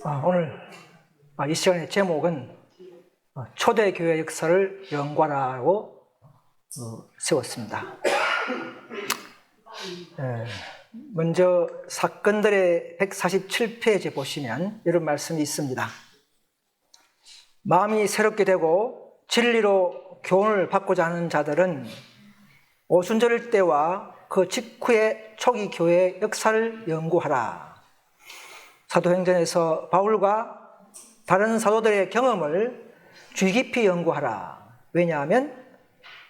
오늘 이 시간의 제목은 초대교회 역사를 연구하라고 세웠습니다. 먼저 사건들의 147페이지 보시면 이런 말씀이 있습니다. 마음이 새롭게 되고 진리로 교훈을 받고자 하는 자들은 오순절 때와 그 직후의 초기 교회의 역사를 연구하라. 사도행전에서 바울과 다른 사도들의 경험을 주의 깊이 연구하라. 왜냐하면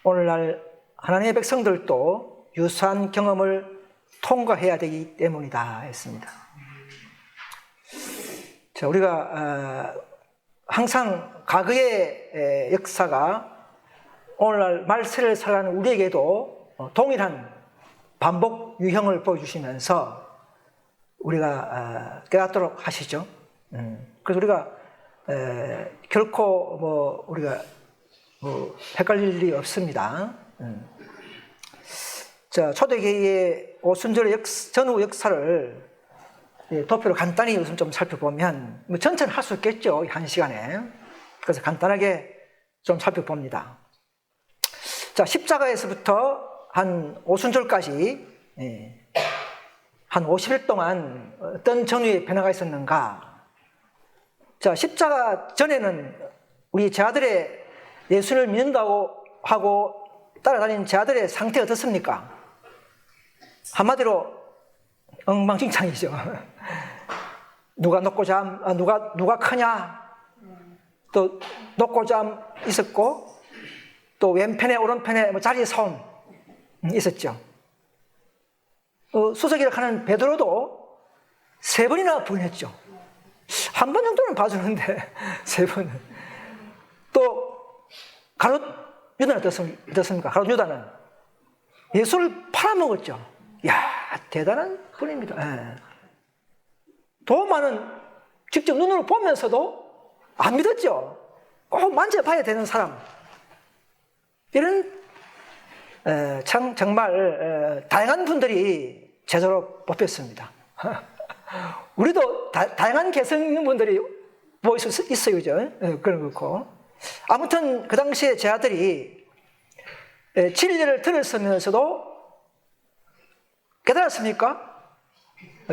오늘날 하나님의 백성들도 유사한 경험을 통과해야 되기 때문이다 했습니다. 자, 우리가 항상 과거의 역사가 오늘날 말세를 살아가는 우리에게도 동일한 반복 유형을 보여주시면서 우리가 깨닫도록 하시죠. 그래서 우리가 결코 우리가 헷갈릴 일이 없습니다. 자, 초대교회의 오순절의 전후 역사를 도표로 간단히 요즘 좀 살펴보면 전체는 할 수 있겠죠, 한 시간에. 그래서 간단하게 좀 살펴봅니다. 자, 십자가에서부터 한 오순절까지 한 50일 동안 어떤 전후의 변화가 있었는가? 자, 십자가 전에는 우리 제자들의 예수를 믿는다고 하고 따라다니는 제자들의 상태가 어떻습니까? 한마디로 엉망진창이죠. 누가 높고 누가 크냐? 또 높고 잠 있었고, 또 왼편에 오른편에 자리 싸움 있었죠. 수석이라 하는 베드로도 3번이나 부인했죠. 한 번 정도는 봐주는데 3번은. 또 가룟 유다는 어떻습니까? 가룟 유다는 예수를 팔아먹었죠. 이야, 대단한 분입니다. 도마는 직접 눈으로 보면서도 안 믿었죠. 꼭 만져봐야 되는 사람. 이런 정말 다양한 분들이 제자로 뽑혔습니다. 우리도 다양한 개성 있는 분들이 있어요, 그죠? 그런 그렇고. 아무튼 그 당시에 제자들이 진리를 들었으면서도 깨달았습니까?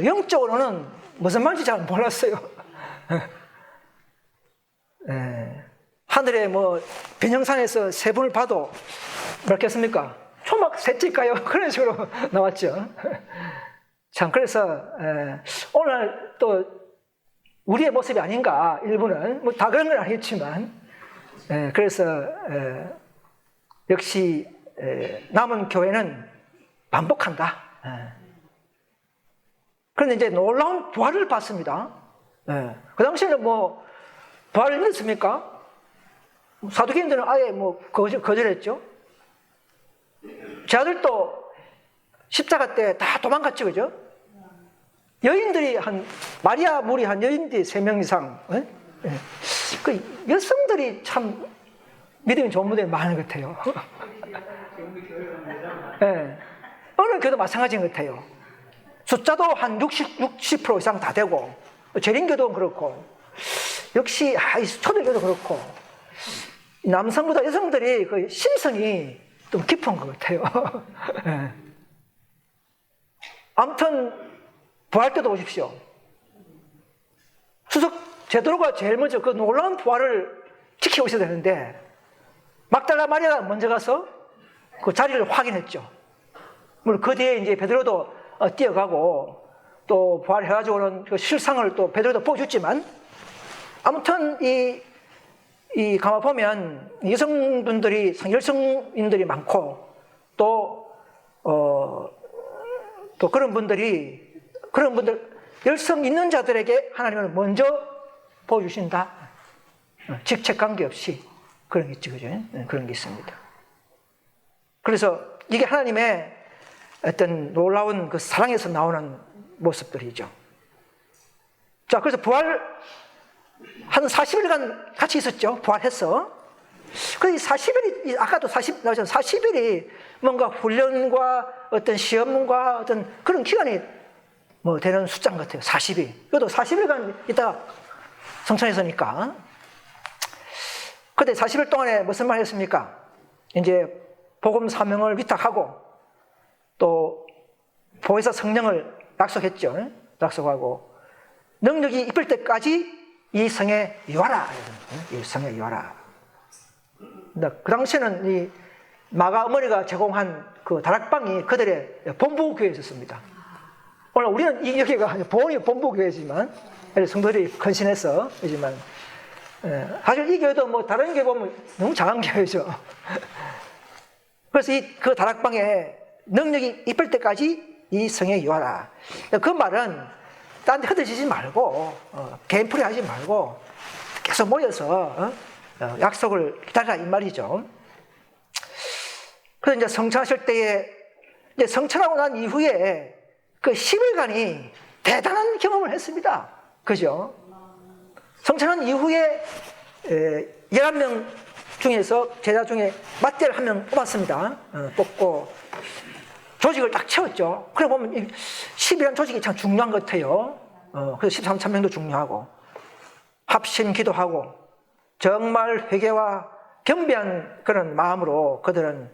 영적으로는 무슨 말인지 잘 몰랐어요. 하늘에 변형산에서 3분을 봐도 그렇겠습니까? 초막 셋째일까요? 그런 식으로 나왔죠. 참, 그래서 오늘 또 우리의 모습이 아닌가, 일부는 다 그런 건 아니겠지만, 그래서 역시 남은 교회는 반복한다. 그런데 이제 놀라운 부활을 봤습니다. 그 당시에는 부활을 믿었습니까? 사두개인들은 아예 거절했죠. 제자들도 십자가 때 다 도망갔죠, 그죠? 여인들이 마리아 무리한 여인들이 3명 이상, 그 여성들이 참 믿음이 좋은 분들이 많은 것 같아요. 어느 교도 마찬가지인 것 같아요. 숫자도 한 60% 이상 다 되고, 재림교도 그렇고, 역시 초대교도 그렇고, 남성보다 여성들이 그 심성이 좀 깊은 것 같아요. 아무튼 부활 때도 오십시오. 수석 제도로가 제일 먼저 그 놀라운 부활을 지켜오셔야 되는데, 막달라 마리아가 먼저 가서 그 자리를 확인했죠. 물론 그 뒤에 이제 베드로도 뛰어가고 또 부활해가지고는 그 실상을 또 베드로도 보여줬지만, 아무튼 이 가만 보면 여성분들이 열성인들이 많고 또 그런 분들 열성 있는 자들에게 하나님은 먼저 보여주신다. 직책 관계없이 그런 게 있죠, 그죠? 그런 게 있습니다. 그래서 이게 하나님의 어떤 놀라운 그 사랑에서 나오는 모습들이죠. 자, 그래서 부활 한 40일간 같이 있었죠. 부활했어. 그 40일이, 아까도 40일이 뭔가 훈련과 어떤 시험과 어떤 그런 기간이 되는 숫자인 것 같아요. 40일. 그래도 40일간 있다가 성천에서니까. 그때 40일 동안에 무슨 말 했습니까? 이제 복음 사명을 위탁하고 또 보혜사 성령을 약속했죠. 약속하고 능력이 입을 때까지 이 성에 유하라. 이 성에 유하라. 그 당시에는 이 마가 어머니가 제공한 그 다락방이 그들의 본부교회였습니다. 오늘 우리는 이 여기가 본부교회지만 성도들이 헌신해서 하지만 사실 이 교회도 뭐 다른 교회 보면 너무 작은 교회죠. 그래서 그 다락방에 능력이 입을 때까지 이 성에 유하라. 그 말은 딴 데 흩어지지 말고 개인풀이 하지 말고 계속 모여서 약속을 기다리라 이 말이죠. 그래서 이제 성천하실 때에 이제 성천하고 난 이후에 그 10일간이 대단한 경험을 했습니다. 그죠? 성천한 이후에 11명 중에서 제자 중에 맏제를 한 명 뽑았습니다. 뽑고 조직을 딱 채웠죠. 그래 보면 10이라는 조직이 참 중요한 것 같아요. 그래서 13,000명도 중요하고 합심 기도하고 정말 회개와 겸비한 그런 마음으로 그들은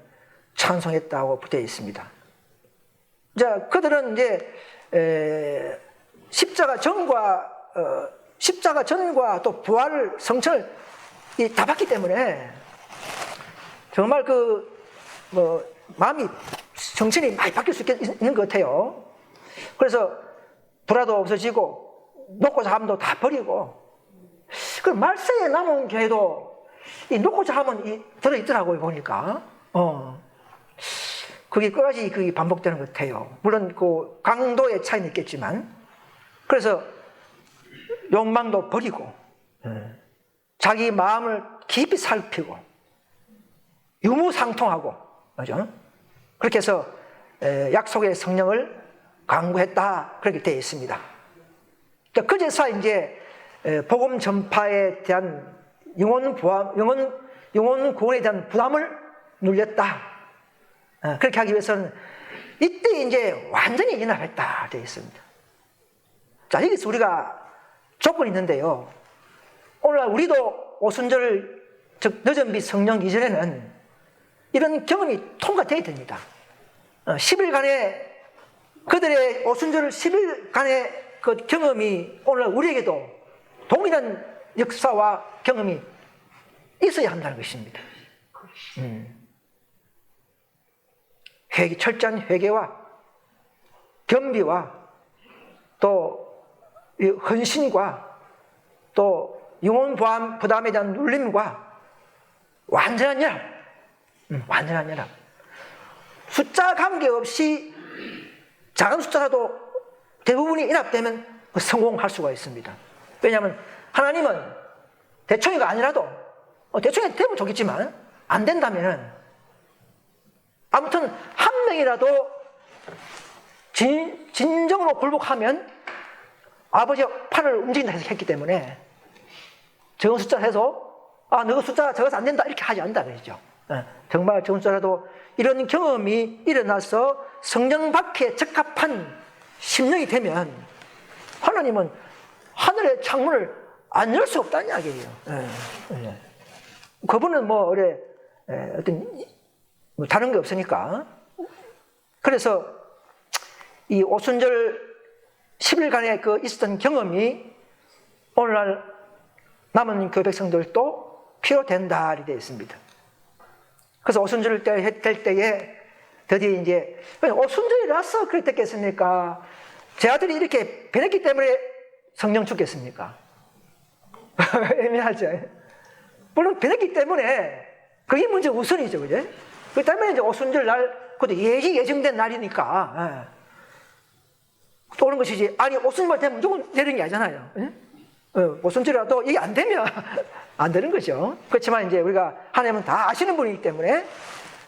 찬송했다고 되어 있습니다. 자, 그들은 이제 십자가 전과 또 부활을 성천을 다 봤기 때문에 정말 마음이 정신이 많이 바뀔 수 있는 것 같아요. 그래서 불화도 없어지고 놓고 자함도 다 버리고 그 말세에 남은 교회도 이 놓고 자함은 들어있더라고요 보니까. 그게 끝까지 그게 반복되는 것 같아요. 물론 그 강도의 차이는 있겠지만 그래서 욕망도 버리고 자기 마음을 깊이 살피고 유무상통하고 그죠? 그렇게 해서 약속의 성령을 강구했다 그렇게 되어 있습니다. 그제서 이제 복음 전파에 대한 영혼 구원에 대한 부담을 눌렸다. 그렇게 하기 위해서는 이때 이제 완전히 연합했다 되어 있습니다. 자, 여기서 우리가 조건이 있는데요. 오늘날 우리도 오순절 즉 늦은 빛 성령 이전에는 이런 경험이 통과되어야 됩니다. 10일간의 그들의 오순절 10일간의 그 경험이 오늘날 우리에게도 동일한 역사와 경험이 있어야 한다는 것입니다. 철저한 회개와 겸비와 또 헌신과 또 영혼 부담에 대한 눌림과 완전한 연합. 숫자 관계없이 작은 숫자라도 대부분이 연합되면 성공할 수가 있습니다. 왜냐하면 하나님은 대충이가 아니라도 대충이 되면 좋겠지만 안 된다면은 아무튼 한 명이라도 진정으로 굴복하면 아버지가 팔을 움직인다 해서 했기 때문에 적은 숫자 해서 너가 숫자 적어서 안 된다 이렇게 하지 않는다 그러죠. 정말 적은 숫자라도 이런 경험이 일어나서 성령 받기에 적합한 심령이 되면 하나님은 하늘의 창문을 안 열 수 없다는 이야기예요. 그분은 어떤 다른 게 없으니까. 그래서 이 오순절 10일간의 있었던 경험이 오늘날 남은 교회 백성들도 필요된다 이렇게 되어 있습니다. 그래서 오순절 될 때에 드디어 이제 오순절이라서 그렇게 됐겠습니까? 제 아들이 이렇게 변했기 때문에 성령 죽겠습니까? 애매하죠. 물론 변했기 때문에 그게 문제 우선이죠, 그죠? 그 때문에 이제 오순절 날, 그것도 예정된 날이니까, 또 오는 것이지. 아니, 오순절 되면 무조건 되는 게 아니잖아요. 오순절이라도 이게 안 되면 안 되는 거죠. 그렇지만 이제 우리가 하나님은 다 아시는 분이기 때문에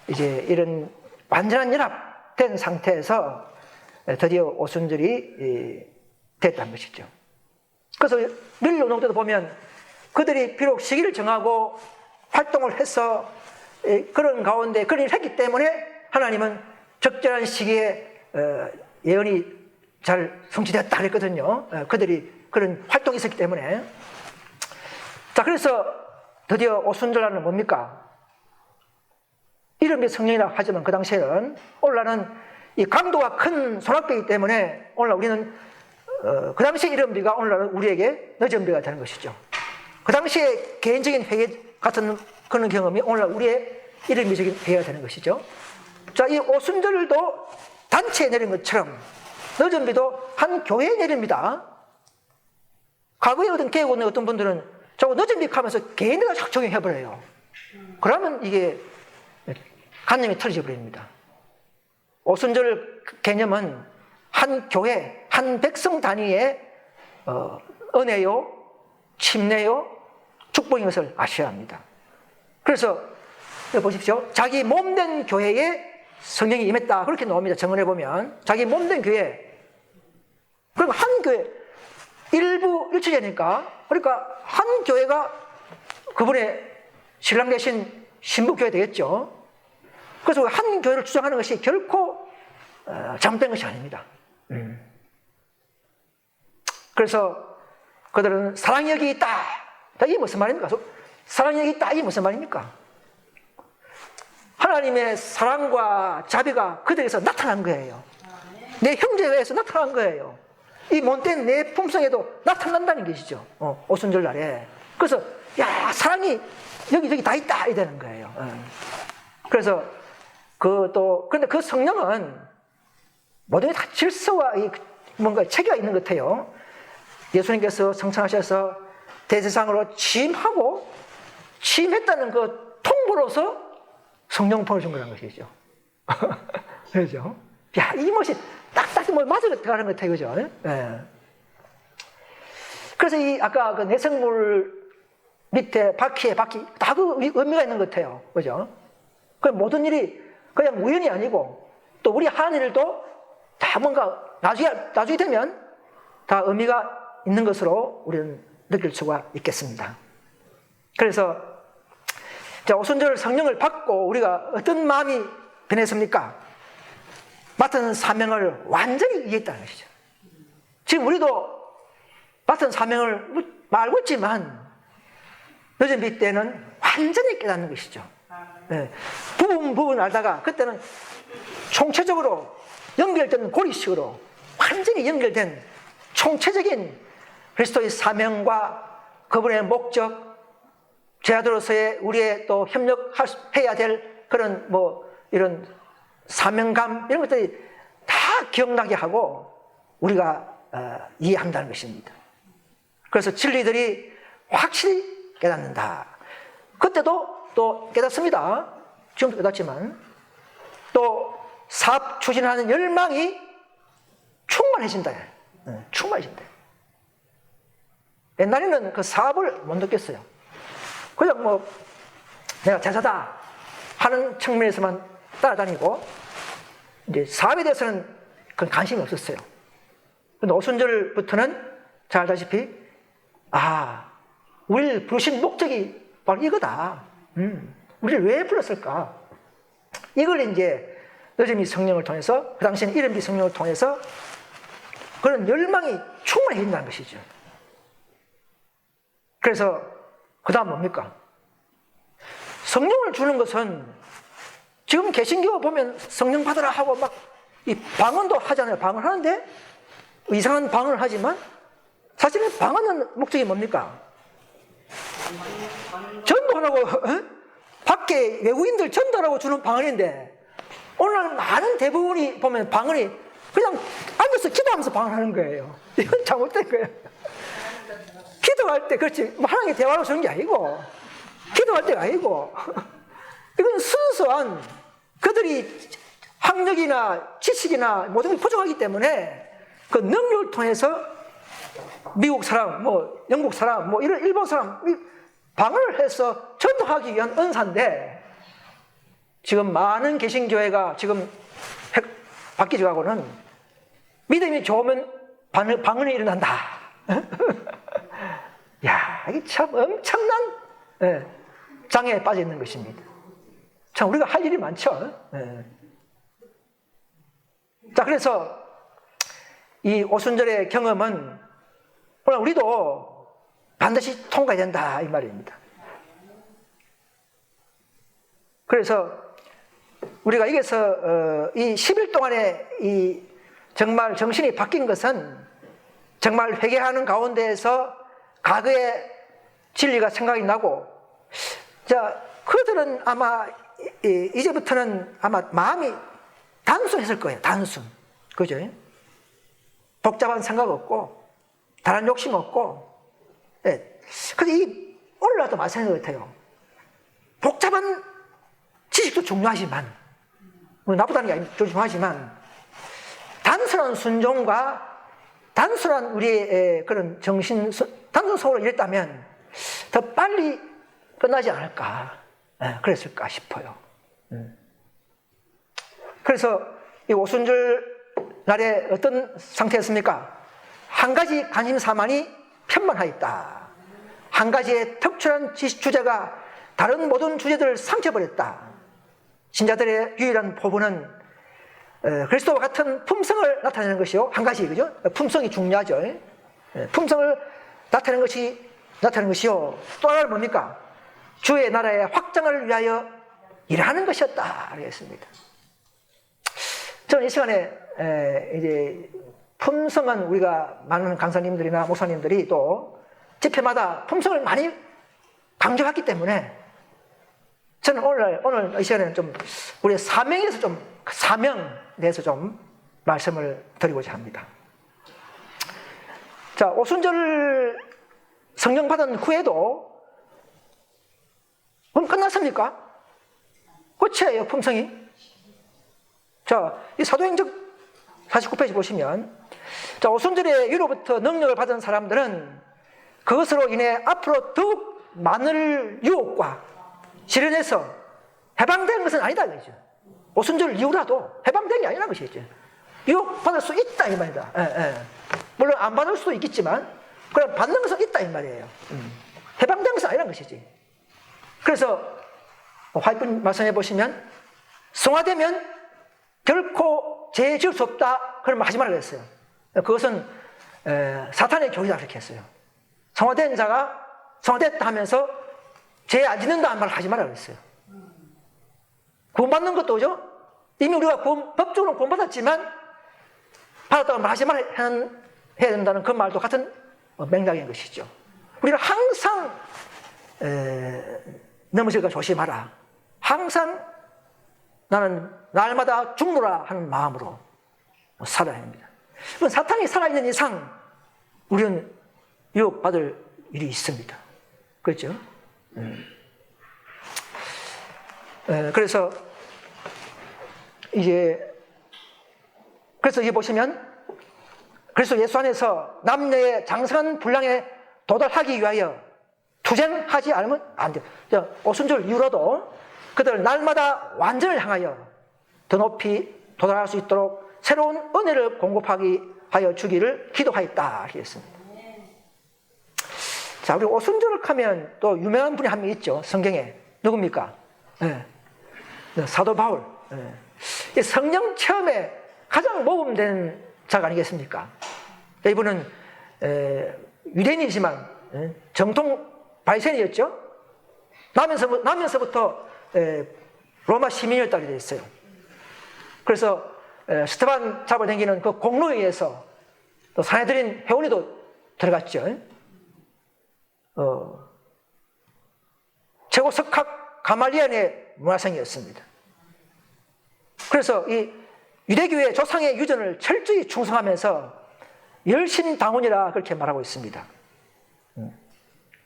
이제 이런 완전한 연합된 상태에서 드디어 오순절이 됐다는 것이죠. 그래서 밀로농 때도 보면 그들이 비록 시기를 정하고 활동을 해서 그런 가운데 그런 일을 했기 때문에 하나님은 적절한 시기에 예언이 잘 성취됐다 그랬거든요. 그들이 그런 활동이 있었기 때문에. 자, 그래서 드디어 오순절날은 뭡니까? 이름이 성령이라 하지만 그 당시에는 오늘날은 이 강도가 큰 손학배이기 때문에 오늘날 우리는 그 당시 이름비가 오늘날은 우리에게 늦은 비가 되는 것이죠. 그 당시에 개인적인 회개 같은 그런 경험이 오늘날 우리의 이름비적인 회개가 되는 것이죠. 자, 이 오순절도 단체에 내린 것처럼 늦은 비도 한 교회에 내립니다. 과거에 어떤 계획 어떤 분들은 저거 늦은 비 하면서 개인에다 적용해버려요. 그러면 이게 관념이 틀어져 버립니다. 오순절 개념은 한 교회, 한 백성 단위의 은혜요, 침례요, 축복인 것을 아셔야 합니다. 그래서 여기 보십시오. 자기 몸된 교회에 성령이 임했다. 그렇게 나옵니다. 정언해 보면 자기 몸된 교회. 그럼 한 교회, 일부 일체제니까 그러니까 한 교회가 그분의 신랑 대신 신부교회 되겠죠. 그래서 한 교회를 주장하는 것이 결코 잘못된 것이 아닙니다. 그래서 그들은 사랑이 여기 있다. 이게 무슨 말입니까? 사랑이 여기 있다. 이게 무슨 말입니까? 하나님의 사랑과 자비가 그들에서 나타난 거예요. 내 형제에 의해서 나타난 거예요. 이 못된 내 품성에도 나타난다는 것이죠. 오순절 날에. 그래서 야, 사랑이 여기 다 있다 이 되는 거예요. 그래서 그런데 그 성령은 모든 게 다 질서와 뭔가 체계가 있는 것 같아요. 예수님께서 성찬하셔서 대제사장으로 취임했다는 그 통보로서 성령 보내준 거라는 것이죠. 그렇죠? 야, 이 멋이 딱딱 맞아 들어가는 것 같아요. 그죠? 네. 그래서 아까 그 내생물 밑에 바퀴 다 그 의미가 있는 것 같아요. 그죠? 그 모든 일이 그냥 우연이 아니고 또 우리 하는 일도 다 뭔가 나중에 되면 다 의미가 있는 것으로 우리는 느낄 수가 있겠습니다. 그래서 오순절 성령을 받고 우리가 어떤 마음이 변했습니까? 맡은 사명을 완전히 이해했다는 것이죠. 지금 우리도 맡은 사명을 알고 있지만 늦은 비 때는 완전히 깨닫는 것이죠. 네. 부분 알다가 그때는 총체적으로 연결된 고리식으로 완전히 연결된 총체적인 그리스도의 사명과 그분의 목적, 제자들로서의 우리의 또 협력해야 될 그런 이런 사명감 이런 것들이 다 기억나게 하고 우리가 이해한다는 것입니다. 그래서 진리들이 확실히 깨닫는다. 그때도 또 깨닫습니다. 지금도 깨닫지만 또 사업 추진하는 열망이 충만해진다. 충만해진다. 옛날에는 그 사업을 못 느꼈어요. 그냥 내가 제자다 하는 측면에서만 따라다니고 이제 사업에 대해서는 그런 관심이 없었어요. 그런데 오순절부터는 잘 알다시피 우리를 부르신 목적이 바로 이거다. 우리를 왜 불렀을까? 이걸 이제 늦은비 성령을 통해서 그 당시에는 이른비 성령을 통해서 그런 열망이 충만해진다는 것이죠. 그래서 그 다음 뭡니까? 성령을 주는 것은 지금 개신교 보면 성령 받으라 하고 막 이 방언도 하잖아요. 방언하는데 이상한 방언을 하지만 사실은 방언은 목적이 뭡니까? 전도하라고 밖에 외국인들 전도하라고 주는 방언인데 오늘 많은 대부분이 보면 방언이 그냥 앉아서 기도하면서 방언하는 거예요. 이건 잘못된 거예요. 기도할 때 그렇지 하나님께 대화로 주는 게 아니고 기도할 때가 아니고 이건 순수한 그들이 학력이나 지식이나 모든 게 부족하기 때문에 그 능력을 통해서 미국 사람, 영국 사람, 이런 일본 사람 방언을 해서 전도하기 위한 은사인데 지금 많은 개신교회가 지금 바뀌지 가고는 믿음이 좋으면 방언이 일어난다. 야, 이게 참 엄청난 장애에 빠져 있는 것입니다. 참 우리가 할 일이 많죠. 자, 그래서 이 오순절의 경험은 오늘 우리도 반드시 통과해야 된다 이 말입니다. 그래서 우리가 여기서 이 10일 동안에 이 정말 정신이 바뀐 것은 정말 회개하는 가운데에서 과거의 진리가 생각이 나고, 자, 그들은 아마 이제부터는 아마 마음이 단순했을 거예요. 단순. 그죠? 복잡한 생각 없고 다른 욕심 없고. 예. 근데 이 오늘날도 마찬가지 같아요. 복잡한 지식도 중요하지만, 나쁘다는 게 아니고 중요하지만, 단순한 순종과 단순한 우리의 그런 정신, 단순성으로 이랬다면 더 빨리 끝나지 않을까, 그랬을까 싶어요. 그래서 이 오순절 날에 어떤 상태였습니까? 한 가지 관심사만이 편만하였다. 한 가지의 특출한 주제가 다른 모든 주제들을 삼켜버렸다. 신자들의 유일한 포부는 그리스도와 같은 품성을 나타내는 것이요. 한 가지, 그죠? 품성이 중요하죠. 품성을 나타내는 것이요. 또 하나는 뭡니까? 주의 나라의 확장을 위하여 일하는 것이었다. 그랬습니다. 저는 이 시간에 이제 품성은 우리가 많은 강사님들이나 목사님들이 또 집회마다 품성을 많이 강조했기 때문에 저는 오늘 이 시간에는 좀 우리의 사명에 대해서 사명에 대해서 좀 말씀을 드리고자 합니다. 자, 오순절 성령 받은 후에도 그럼 끝났습니까? 끝이에요, 품성이. 자, 이 사도행전 49페이지 보시면, 자, 오순절에 위로부터 능력을 받은 사람들은 그것으로 인해 앞으로 더욱 많은 유혹과 시련에서 해방된 것은 아니다 그러죠. 오순절 이후라도 해방된 게 아니라는 것이죠. 유혹받을 수 있다 이 말이다. 물론 안 받을 수도 있겠지만 그럼 받는 것은 있다 이 말이에요. 해방된 것은 아니라는 것이지. 그래서 화이트 말씀해 보시면 성화되면 결코 죄 지을 수 없다 그런 말 하지 말라고 했어요. 그것은 사탄의 교리다 그렇게 했어요. 성화된 자가 성화됐다 하면서 죄 안 짓는다는 말을 하지 말라고 했어요. 구원받는 것도 그죠? 이미 우리가 법적으로 구원받았지만 받았다고 말하지 말아야 해야 된다는 그 말도 같은 맥락인 것이죠. 우리가 항상 넘어질까 조심하라. 항상 나는 날마다 죽노라 하는 마음으로 살아야 합니다. 사탄이 살아있는 이상 우리는 유혹받을 일이 있습니다. 그렇죠? 그래서 이제 보시면 그래서 예수 안에서 남녀의 장성한 분량에 도달하기 위하여 투쟁하지 않으면 안 돼요. 오순절 이후로도 그들 날마다 완전을 향하여 더 높이 도달할 수 있도록 새로운 은혜를 공급하기 하여 주기를 기도하였다 했습니다. 자, 우리 오순절을 하면 또 유명한 분이 한 명 있죠. 성경에. 누굽니까? 사도 바울. 성령 체험에 가장 모범된 자가 아니겠습니까? 이분은 유대인이지만 정통 바리새인이었죠. 나면서부터 로마 시민이었다고 되어 있어요. 그래서 스테반 잡아당기는 그 공로에 의해서 또 산헤드린 회원에도 들어갔죠. 최고 석학 가말리엘의 문화생이었습니다. 그래서 이 유대교의 조상의 유전을 철저히 충성하면서 열심당원이라 그렇게 말하고 있습니다.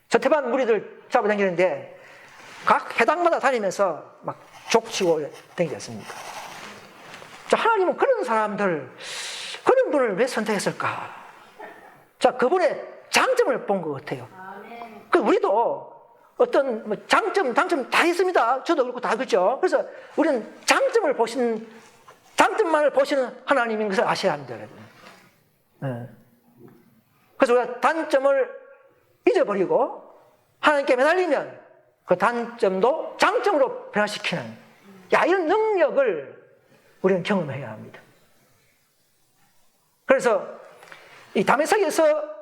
서태반 무리들 잡아당기는데 각 회당마다 다니면서 막 족치고 다니겠습니까? 자, 하나님은 그런 사람들, 그런 분을 왜 선택했을까? 자, 그분의 장점을 본 것 같아요. 그 우리도 어떤 장점, 단점 다 있습니다. 저도 그렇고 다 그렇죠. 그래서 우리는 장점만을 보시는 하나님인 것을 아셔야 합니다, 여러분. 그래서 우리가 단점을 잊어버리고 하나님께 매달리면 그 단점도 장점으로 변화시키는 이런 능력을 우리는 경험해야 합니다. 그래서 이 다메섹에서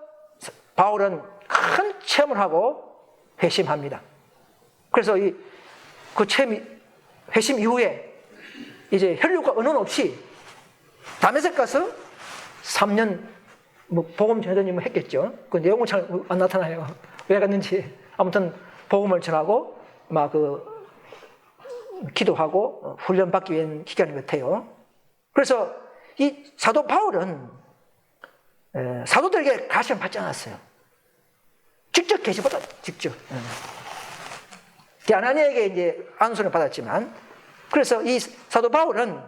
바울은 큰 체험을 하고 회심합니다. 그래서 그 회심 이후에 이제 혈육과 언원 없이 다메섹 가서 3년 복음 전도님을 했겠죠. 그 내용은 잘 안 나타나요. 왜 갔는지. 아무튼 복음을 전하고 막 기도하고 훈련받기 위한 기간인 것 같아요. 그래서 이 사도 바울은 사도들에게 가시를 받지 않았어요. 직접 계시보다 직접. 아나니에게 이제 안수를 받았지만, 그래서 이 사도 바울은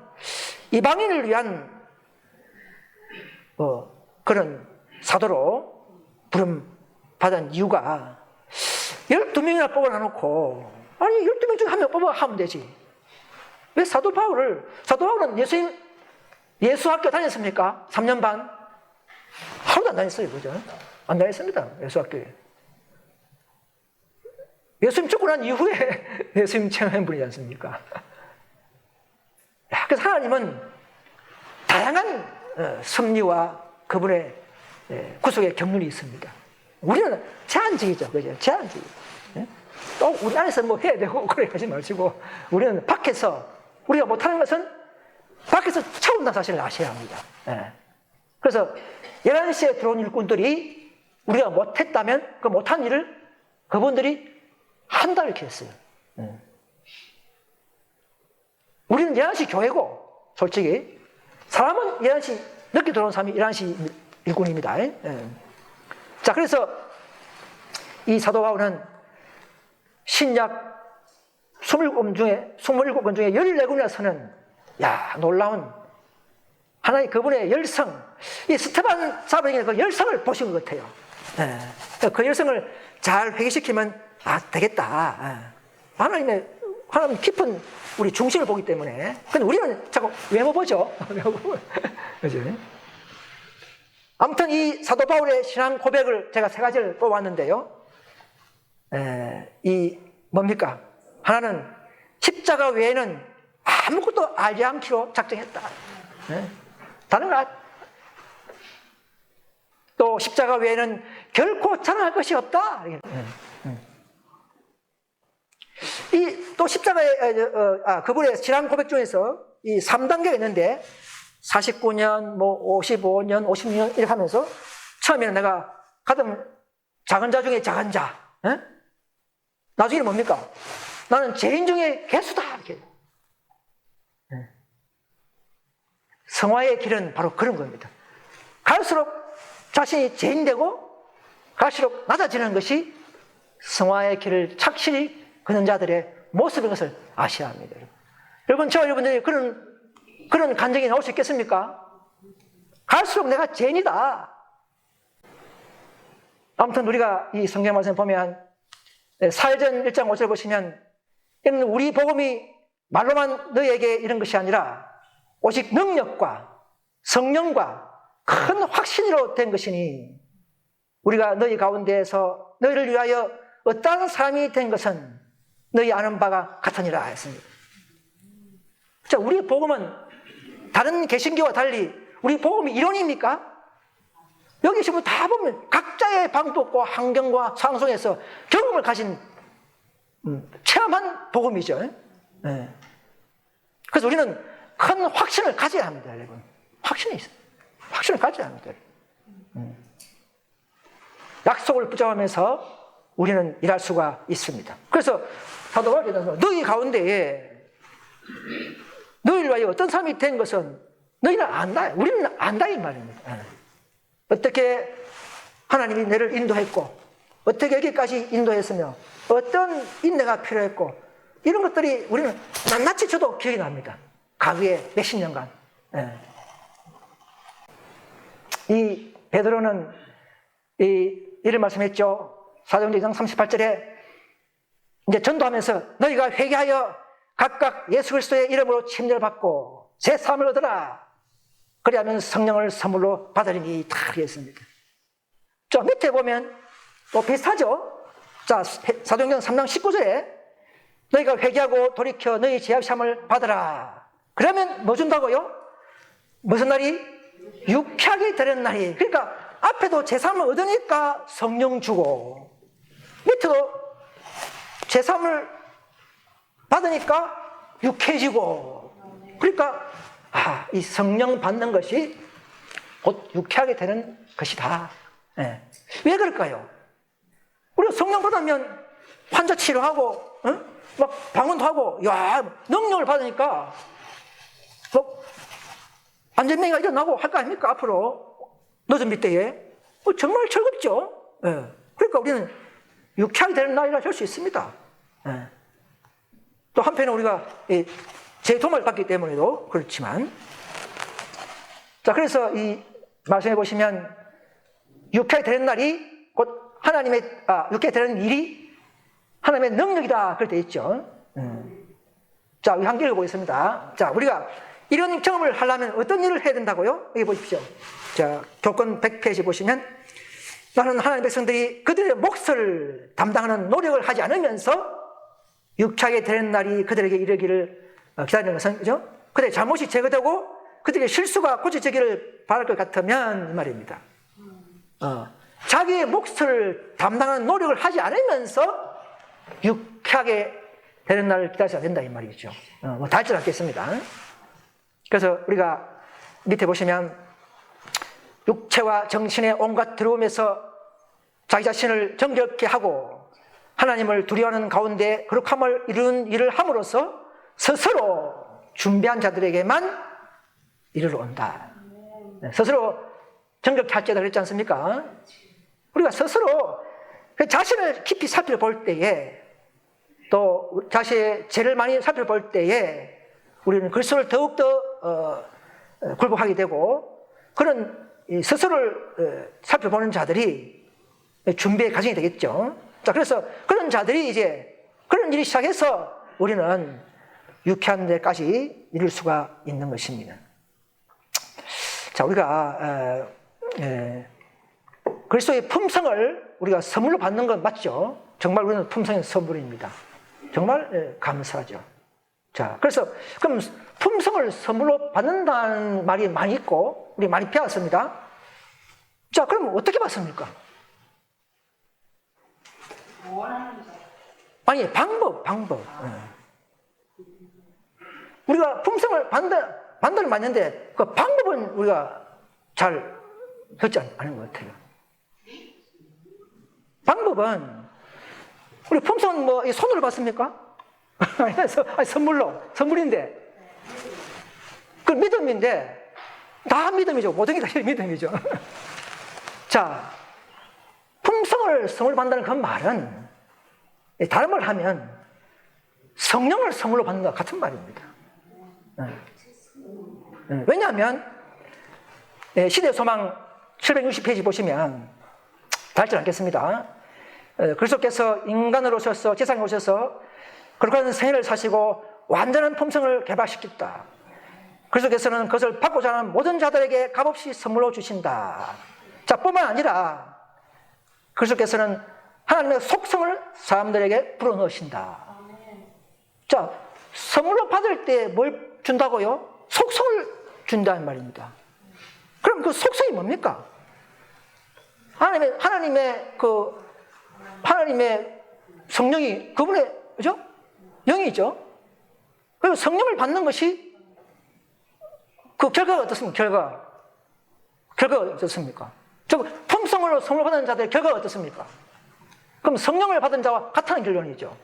이방인을 위한 그런 사도로 부름 받은 이유가 12명이나 뽑아놓고, 아니 12명 중에 한 명 뽑아 하면 되지. 왜 사도 바울은 예수학교 다녔습니까? 3년 반? 하루도 안 다녔어요. 그죠? 안 다녔습니다. 예수학교에. 예수님 죽고 난 이후에 예수님 체험한 분이지 않습니까? 그래서 하나님은 다양한 섭리와 그분의 구속의 경륜이 있습니다. 우리는 제한적이죠. 그죠? 제한적이. 또 우리 안에서 뭐 해야 되고 그래 하지 마시고, 우리는 밖에서 우리가 못하는 것은 밖에서 차온다는 사실을 아셔야 합니다. 그래서 11시에 들어온 일꾼들이 우리가 못했다면 그 못한 일을 그분들이 한다 이렇게 했어요. 우리는 11시 교회고, 솔직히 사람은 11시 늦게 들어온 사람이 11시 일꾼입니다. 자, 그래서 이 사도 바울은 신약 27권 중에 14군이나 서는, 놀라운 하나의 그분의 열성, 이 스테반 사도에게 그 열성을 보신 것 같아요. 그 열성을 잘 회개시키면 되겠다. 하나님 깊은 우리 중심을 보기 때문에. 근데 우리는 자꾸 외모 보죠. 그죠? 아무튼 이 사도 바울의 신앙 고백을 제가 3가지를 뽑았는데요. 뭡니까? 하나는 십자가 외에는 아무것도 알지 않기로 작정했다. 다른 거, 또 십자가 외에는 결코 자랑할 것이 없다. 또 십자가의 그분의 신앙 고백 중에서 이 3단계가 있는데, 49년, 55년, 56년 이렇게 하면서, 처음에는 내가 가장 작은 자 중에 작은 자, 나중에는 뭡니까? 나는 죄인 중에 개수다. 이렇게. 성화의 길은 바로 그런 겁니다. 갈수록 자신이 죄인 되고 갈수록 낮아지는 것이 성화의 길을 착실히 걷는 자들의 모습인 것을 아셔야 합니다. 여러분, 저와 여러분들이 그런 간증이 나올 수 있겠습니까? 갈수록 내가 죄인이다. 아무튼 우리가 이 성경 말씀 보면 사회전 1장 5절 보시면, 이는 우리 복음이 말로만 너희에게 이런 것이 아니라 오직 능력과 성령과 큰 확신으로 된 것이니, 우리가 너희 가운데에서 너희를 위하여 어떠한 사람이 된 것은 너희 아는 바가 같으니라 했습니다. 자, 우리 복음은 다른 개신교와 달리 우리 복음이 이론입니까? 여기 지금 다 보면 각자의 방법과 환경과 상황 속에서 경험을 가진 체험한 복음이죠. 그래서 우리는 큰 확신을 가져야 합니다, 여러분. 확신이 있어요. 확신을 가져야 합니다. 약속을 붙잡으면서 우리는 일할 수가 있습니다. 그래서 사도 바울이 너희 가운데에 너희를 위하여 어떤 사람이 된 것은 너희는 안다. 우리는 안다 이 말입니다. 어떻게 하나님이 너를 인도했고, 어떻게 여기까지 인도했으며, 어떤 인내가 필요했고, 이런 것들이 우리는 낱낱이 저도 기억이 납니다. 과거에 몇십 년간. 이 베드로는 이를 말씀했죠. 사도행전 2장 38절에 이제 전도하면서 너희가 회개하여 각각 예수 그리스도의 이름으로 침례를 받고 새 삶을 얻으라. 그리하면 성령을 선물로 받으리니 다 그랬습니다. 저 밑에 보면 또 비슷하죠. 자, 사도행전 3장 19절에 너희가 회개하고 돌이켜 너희 죄악 사함을 받으라. 그러면 뭐 준다고요? 무슨 날이? 유쾌하게 되는 날이. 그러니까 앞에도 제3을 얻으니까 성령 주고, 밑에도 제3을 받으니까 유쾌해지고. 그러니까 이 성령 받는 것이 곧 유쾌하게 되는 것이다. 네. 왜 그럴까요? 우리가 성령 받으면 환자 치료하고, 막 방언도 하고, 능력을 받으니까 뭐 안전명이가 일어나고 할 거 아닙니까? 앞으로 늦은 밑때에 정말 즐겁죠. 네. 그러니까 우리는 유쾌하게 되는 날이라 할 수 있습니다. 네. 또 한편에 우리가 제 도움을 받기 때문에도 그렇지만, 자, 그래서 이 말씀해 보시면 유쾌하게 되는 날이 곧 하나님의 유쾌하게 되는 일이 하나님의 능력이다 그렇게 되어 있죠. 자, 우리 한 개 읽어보겠습니다. 자, 우리가 이런 경험을 하려면 어떤 일을 해야 된다고요? 여기 보십시오. 자, 교권 100페이지 보시면, 나는 하나님의 백성들이 그들의 몫을 담당하는 노력을 하지 않으면서 유쾌하게 되는 날이 그들에게 이르기를 기다리는 것은, 그죠? 그들의 잘못이 제거되고 그들의 실수가 고쳐지기를 바랄 것 같으면, 이 말입니다. 자기의 몫을 담당하는 노력을 하지 않으면서 유쾌하게 되는 날을 기다려야 된다, 이 말이죠. 뭐 다 읽지 않겠습니다. 그래서 우리가 밑에 보시면, 육체와 정신의 온갖 더러움에서 자기 자신을 정결케 하고 하나님을 두려워하는 가운데 거룩함을 이루는 일을 함으로써 스스로 준비한 자들에게만 이르러 온다. 스스로 정결케 할 자다 그랬지 않습니까? 우리가 스스로 자신을 깊이 살펴볼 때에, 또 자신의 죄를 많이 살펴볼 때에 우리는 그리스도를 더욱더 굴복하게 되고, 그런 스스로를 살펴보는 자들이 준비의 과정이 되겠죠. 자, 그래서 그런 자들이 이제 그런 일이 시작해서 우리는 유쾌한 데까지 이룰 수가 있는 것입니다. 자, 우리가 그리스도의 품성을 우리가 선물로 받는 건 맞죠? 정말 우리는 품성의 선물입니다. 정말 감사하죠. 자, 그래서 그럼 품성을 선물로 받는다는 말이 많이 있고 우리 많이 배웠습니다. 자, 그럼 어떻게 받습니까? 아니, 방법. 우리가 품성을 받는 맞는데 그 방법은 우리가 잘 듣지 않은 것 같아요. 방법은, 우리 품성은 뭐 손으로 받습니까? 아니, 선물인데, 그 믿음인데, 다 믿음이죠. 모든 게 다 믿음이죠. 자, 품성을 선물로 받는다는 그 말은, 다른 말 하면 성령을 선물로 받는 것 같은 말입니다. 왜냐하면 시대소망 760페이지 보시면 다 읽지 않겠습니다. 그리스도께서 인간으로 오셔서, 세상에 오셔서 거룩한 생애를 사시고 완전한 품성을 개발시켰다. 그리스도께서는 그것을 받고자 하는 모든 자들에게 값없이 선물로 주신다. 자, 뿐만 아니라 그리스도께서는 하나님의 속성을 사람들에게 불어넣으신다. 자, 선물로 받을 때 뭘 준다고요? 속성을 준다는 말입니다. 그럼 그 속성이 뭡니까? 하나님의 성령이 그분의, 그죠? 영이죠? 그리고 성령을 받는 것이 그 결과가 어떻습니까? 결과가 어떻습니까? 즉, 품성으로 선물 받는 자들의 결과가 어떻습니까? 그럼 성령을 받은 자와 같은 결론이죠.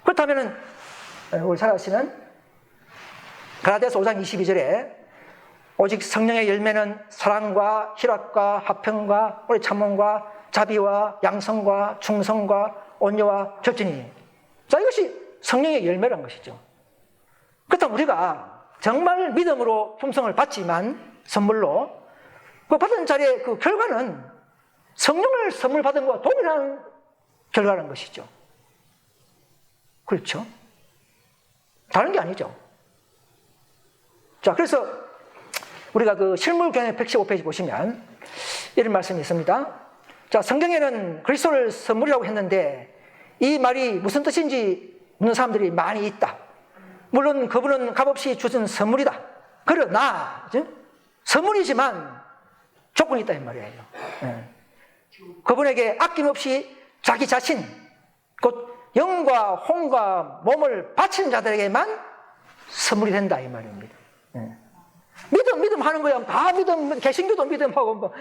그렇다면 우리 잘 아시는 갈라디아서 5장 22절에 오직 성령의 열매는 사랑과 희락과 화평과 오래 참음과 자비와 양성과 충성과 온유와 격전이니. 자, 이것이 성령의 열매라는 것이죠. 그렇다면 우리가 정말 믿음으로 품성을 받지만 선물로 그 받은 자리의 그 결과는 성령을 선물 받은 것과 동일한 결과라는 것이죠. 그렇죠? 다른 게 아니죠. 자, 그래서 우리가 그 실물경의 115페이지 보시면 이런 말씀이 있습니다. 자, 성경에는 그리스도를 선물이라고 했는데 이 말이 무슨 뜻인지 묻는 사람들이 많이 있다. 물론 그분은 값없이 주신 선물이다. 그러나 선물이지만 조건이 있다 이 말이에요. 예. 그분에게 아낌없이 자기 자신, 곧 영과 혼과 몸을 바치는 자들에게만 선물이 된다 이 말입니다. 예. 믿음 하는 거야. 다 믿음, 개신교도 믿음하고, 뭐,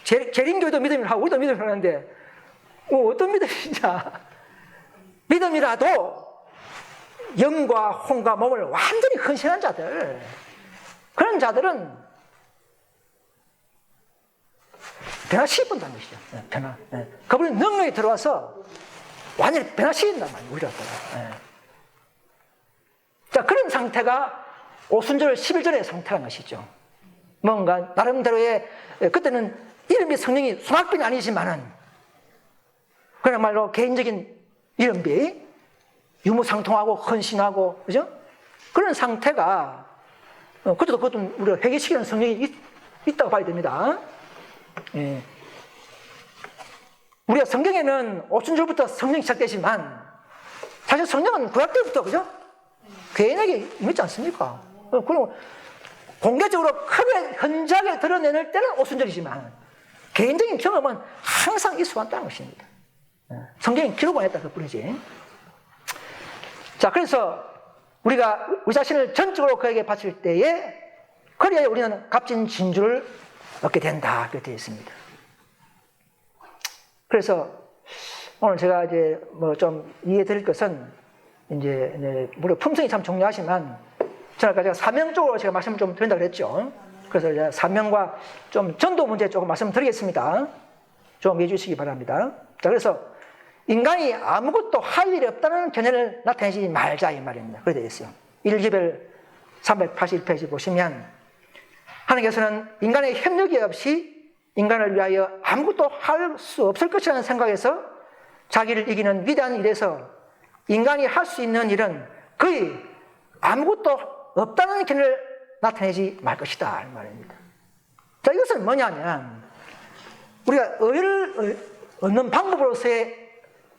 재림교도 믿음하고, 우리도 믿음 하는데, 어떤 믿음이냐. 믿음이라도 영과 혼과 몸을 완전히 헌신한 자들, 그런 자들은 변화시킨다는 것이죠. 변화. 그분의 능력이 들어와서 완전히 변화시킨단 말이에요. 우리가. 자, 그런 상태가 오순절 10일절의 상태라는 것이죠. 뭔가 나름대로의, 그때는 이름이 성령이 수학빈이 아니지만은 그야말로 개인적인 이름비, 유무상통하고 헌신하고, 그죠? 그런 상태가, 그것도 우리가 회개시키는 성령이 있다고 봐야 됩니다. 예. 우리가 성경에는 오순절부터 성령이 시작되지만, 사실 성령은 구약 때부터, 그죠? 개인에게 임했지 않습니까? 그리고 공개적으로 크게 현저하게 드러내는 때는 오순절이지만, 개인적인 경험은 항상 있어왔다는 것입니다. 성경이 기록을 했다 그 뿐이지. 자, 그래서 우리가 우리 자신을 전적으로 그에게 바칠 때에 그래야 우리는 값진 진주를 얻게 된다 그렇게 되어 있습니다. 그래서 오늘 제가 이제 뭐 좀 이해드릴 것은 이제 물론 품성이 참 중요하지만 저는 아까 제가 사명적으로 제가 말씀을 좀 드린다고 그랬죠. 그래서 이제 사명과 좀 전도 문제 조금 말씀드리겠습니다. 좀 이해해 주시기 바랍니다. 자, 그래서 인간이 아무것도 할 일이 없다는 견해를 나타내지 말자 이 말입니다. 그렇게 되어 있어요. 1기별 381페이지 보시면 하나님께서는 인간의 협력이 없이 인간을 위하여 아무것도 할 수 없을 것이라는 생각에서 자기를 이기는 위대한 일에서 인간이 할 수 있는 일은 거의 아무것도 없다는 견해를 나타내지 말 것이다 이 말입니다. 자, 이것은 뭐냐면 우리가 의를 얻는 방법으로서의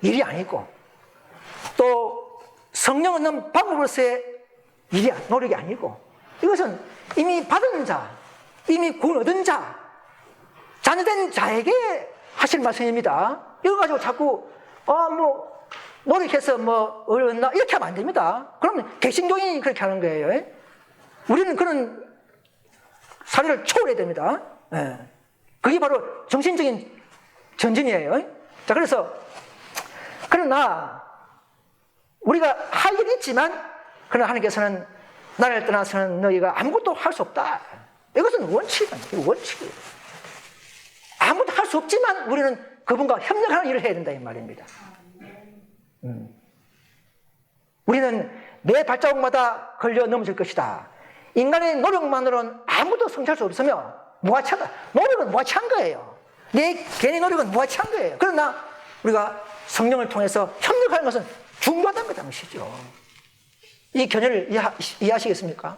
일이 아니고 또 성령 얻는 방법으로서의 노력이 아니고 이것은 이미 받은 자, 이미 구원 얻은 자, 자녀된 자에게 하실 말씀입니다. 이거 가지고 자꾸 뭐 노력해서 뭐 얻나 이렇게 하면 안 됩니다. 그러면 개신교인이 그렇게 하는 거예요. 우리는 그런 사례를 초월해야 됩니다. 그게 바로 정신적인 전진이에요. 자, 그러나 우리가 할 일이 있지만 그러나 하나님께서는 나를 떠나서는 너희가 아무것도 할 수 없다. 이것은 원칙이에요. 원칙이에요. 아무것도 할 수 없지만 우리는 그분과 협력하는 일을 해야 된다 이 말입니다. 우리는 매 발자국마다 걸려 넘어질 것이다. 인간의 노력만으로는 아무도 성취할 수 없으며 무가치하다. 노력은 무가치한 거예요. 내 개인의 노력은 무가치한 거예요. 그러나 우리가 성령을 통해서 협력하는 것은 중요하다는 것이죠. 이 견해를 이해하시겠습니까?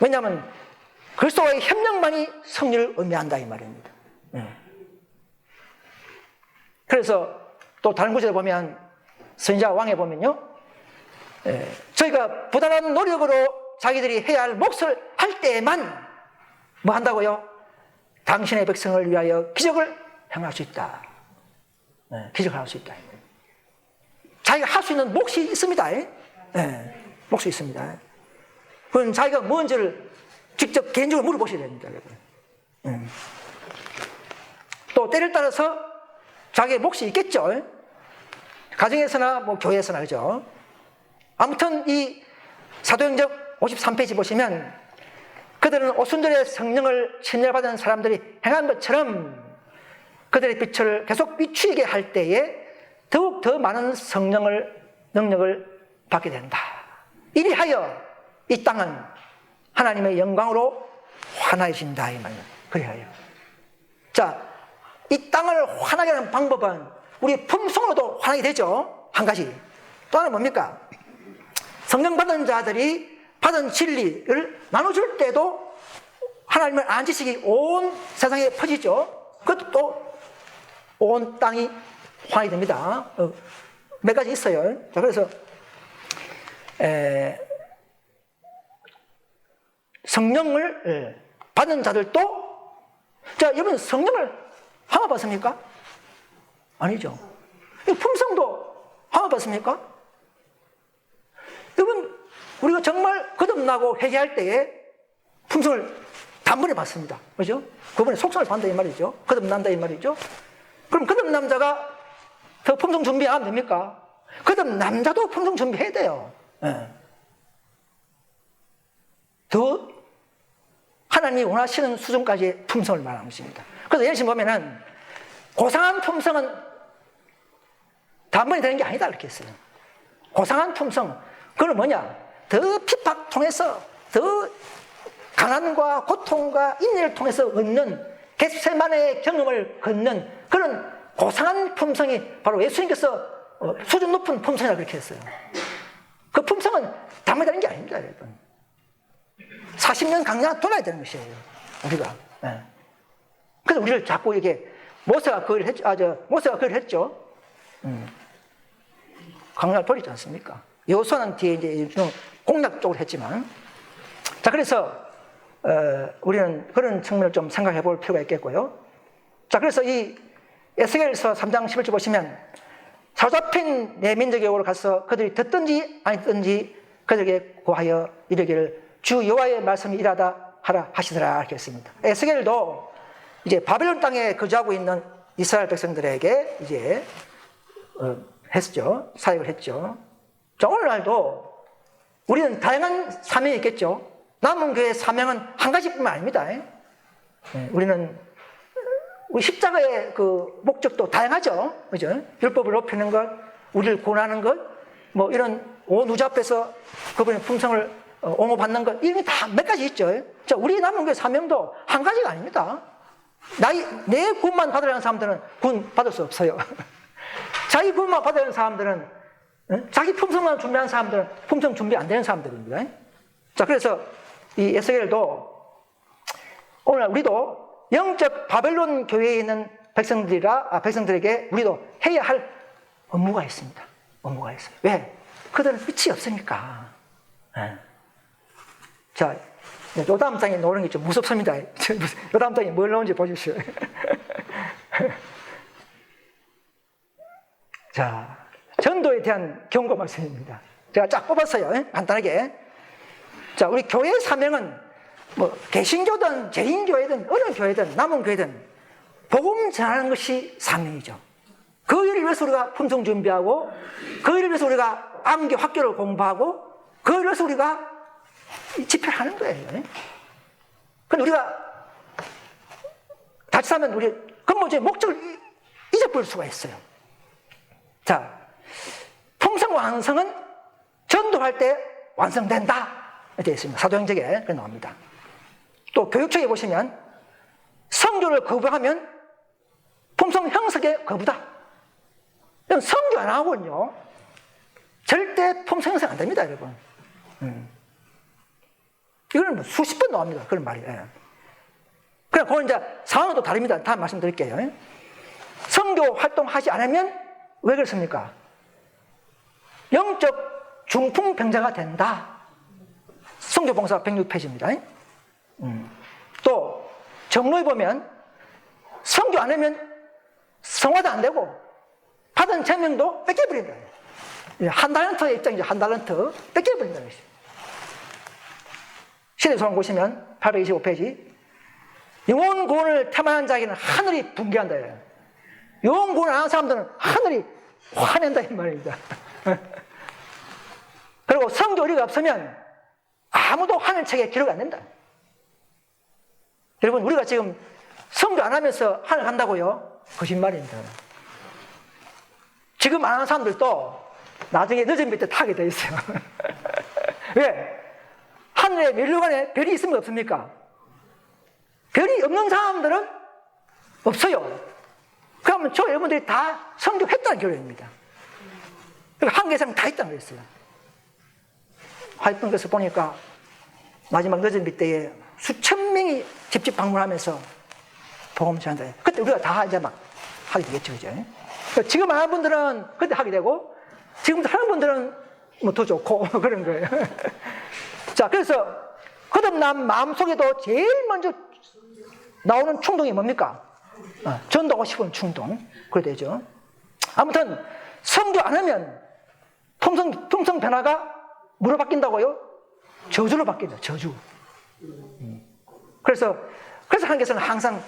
왜냐하면 그리스도와의 협력만이 승리를 의미한다 이 말입니다. 그래서 또 다른 구절에 보면 선지자 왕에 보면요, 저희가 부단한 노력으로 자기들이 해야 할 몫을 할 때에만 뭐 한다고요? 당신의 백성을 위하여 기적을 행할 수 있다. 기적을 할 수 있다. 자기가 할 수 있는 몫이 있습니다. 몫이 있습니다. 그건 자기가 뭔지를 직접 개인적으로 물어보셔야 됩니다. 또 때를 따라서 자기의 몫이 있겠죠. 가정에서나 뭐 교회에서나 그죠. 아무튼 이 사도행전 53페이지 보시면 그들은 오순절의 성령을 침례받은 사람들이 행한 것처럼 그들의 빛을 계속 비추게 할 때에 더욱 더 많은 능력을 받게 된다. 이리하여 이 땅은 하나님의 영광으로 환해진다 이 말이에요. 그리하여. 자, 이 땅을 환하게 하는 방법은 우리 품성으로도 환하게 되죠. 한 가지. 또 하나는 뭡니까? 성령 받은 자들이 받은 진리를 나눠줄 때도 하나님의 안지식이 온 세상에 퍼지죠. 그것도 또 온 땅이 환하게 됩니다. 몇 가지 있어요. 자, 그래서 성령을 받는 자들도, 자, 여러분 성령을 함을 받습니까? 아니죠. 품성도 함을 받습니까? 여러분, 우리가 정말 거듭나고 회개할 때에 품성을 단번에 받습니다. 그죠? 그분의 속성을 받는다 이 말이죠. 거듭난다 이 말이죠. 그럼 거듭남자가 더 품성 준비 안 됩니까? 거듭남자도 품성 준비해야 돼요. 네. 더 하나님이 원하시는 수준까지의 품성을 말하는 것입니다. 그래서 예를 보면은 고상한 품성은 단번에 되는 게 아니다 이렇게 했어요. 고상한 품성, 그건 뭐냐? 더 핍박 통해서 더 가난과 고통과 인내를 통해서 얻는 겟세마네의 경험을 걷는 그런 고상한 품성이 바로 예수님께서 수준 높은 품성이라고 그렇게 했어요. 그 품성은 단번에 되는 게 아닙니다, 여러분. 40년 강약 돌아야 되는 것이에요, 우리가. 네. 그래서 우리를 자꾸 이렇게 모세가 그 일을 했죠. 모세가 그 일을 했죠. 강약 돌리지 않습니까? 여호수아는 뒤에 이제 공략적으로 했지만, 자, 그래서 우리는 그런 측면을 좀 생각해 볼 필요가 있겠고요. 자, 그래서 이 에스겔서 3장 11절 보시면 사로잡힌 내 민족의 오로 가서 그들이 듣든지 아니 듣든지 그들에게 고하여 이르기를 주 여호와의 말씀이 이라다 하라 하시더라 이렇게 했습니다. 에스겔도 이제 바벨론 땅에 거주하고 있는 이스라엘 백성들에게 이제 했죠. 사역을 했죠. 자, 오늘날도 우리는 다양한 사명이 있겠죠. 남은 교회의 사명은 한 가지뿐만 아닙니다. 우리는 우리 십자가의 그 목적도 다양하죠. 그죠? 율법을 높이는 것, 우리를 구원하는 것, 뭐 이런 온 우주 앞에서 그분의 품성을 옹호받는 것, 이런 게 다 몇 가지 있죠. 자, 우리 남은 교회 사명도 한 가지가 아닙니다. 내 구원만 받으려는 사람들은 구원 받을 수 없어요. 자기 구원만 받으려는 사람들은, 자기 품성만 준비하는 사람들은 품성 준비 안 되는 사람들입니다. 자, 그래서 이 에스겔도 오늘 우리도 영적 바벨론 교회에 있는 백성들에게 우리도 해야 할 업무가 있습니다. 업무가 있어요. 왜? 그들은 빛이 없으니까. 네. 자, 요담 땅에 노는 게 좀 무섭습니다. 요담 땅에 뭘 넣은지 보십시오. 자, 전도에 대한 경고 말씀입니다. 제가 쫙 뽑았어요. 간단하게. 자, 우리 교회의 사명은 뭐 개신교든 재인교회든 어느 교회든 남은 교회든 복음 전하는 것이 사명이죠. 그 일을 위해서 우리가 품성 준비하고 그 일을 위해서 우리가 암기 학교를 공부하고 그 일을 위해서 우리가 집회를 하는 거예요. 근데 우리가 자칫하면 우리 근본적인 목적을 잊어버릴 수가 있어요. 자, 품성 완성은 전도할 때 완성된다 되어 있습니다. 사도행전에 나옵니다. 또 교육청에 보시면 성교를 거부하면 품성 형성의 거부다. 성교 안 하고는요 절대 품성 형성 안 됩니다, 여러분. 이거는 뭐 수십 번 나옵니다, 그런 말이. 그래, 그건 이제 상황은 또 다릅니다. 다음 말씀드릴게요. 성교 활동하지 않으면 왜 그렇습니까? 영적 중풍병자가 된다. 성교봉사 106페이지입니다. 또 정로에 보면 성교 안 하면 성화도 안 되고 받은 제명도 뺏겨버린다. 한 달란트의 입장이죠. 한 달란트 뺏겨버린다는 것이죠. 시대소망 보시면 825페이지 영혼 구원을 태만한 자에게는 하늘이 붕괴한다. 영혼 구원을 안 하는 사람들은 하늘이 화낸다 이 말입니다. 그리고 성교 의리가 없으면 아무도 하늘책에 기록 안 된다. 여러분, 우리가 지금 성교 안 하면서 하늘 간다고요? 거짓말입니다. 지금 안 하는 사람들도 나중에 늦은 빛에 타게 돼 있어요. 왜? 하늘에 멸류관에 별이 있습니까? 없습니까? 별이 없는 사람들은 없어요. 그러면 저 여러분들이 다 성교했다는 결론입니다. 한 개 이상 다 했다는 거였어요. 화이트에서 보니까 마지막 늦은 빛 때에 수천 명이 집집 방문하면서 복음 전한다. 그때 우리가 다 이제 막 하게 되겠죠, 그죠? 지금 하는 분들은 그때 하게 되고, 지금 하는 분들은 뭐 더 좋고 그런 거예요. 자, 그래서 거듭난 마음속에도 제일 먼저 나오는 충동이 뭡니까? 전도하고 싶은 충동. 그래 되죠. 아무튼 성교 안 하면 품성 변화가 뭐로 바뀐다고요? 저주로 바뀐다. 저주. 그래서 하나님께서는 항상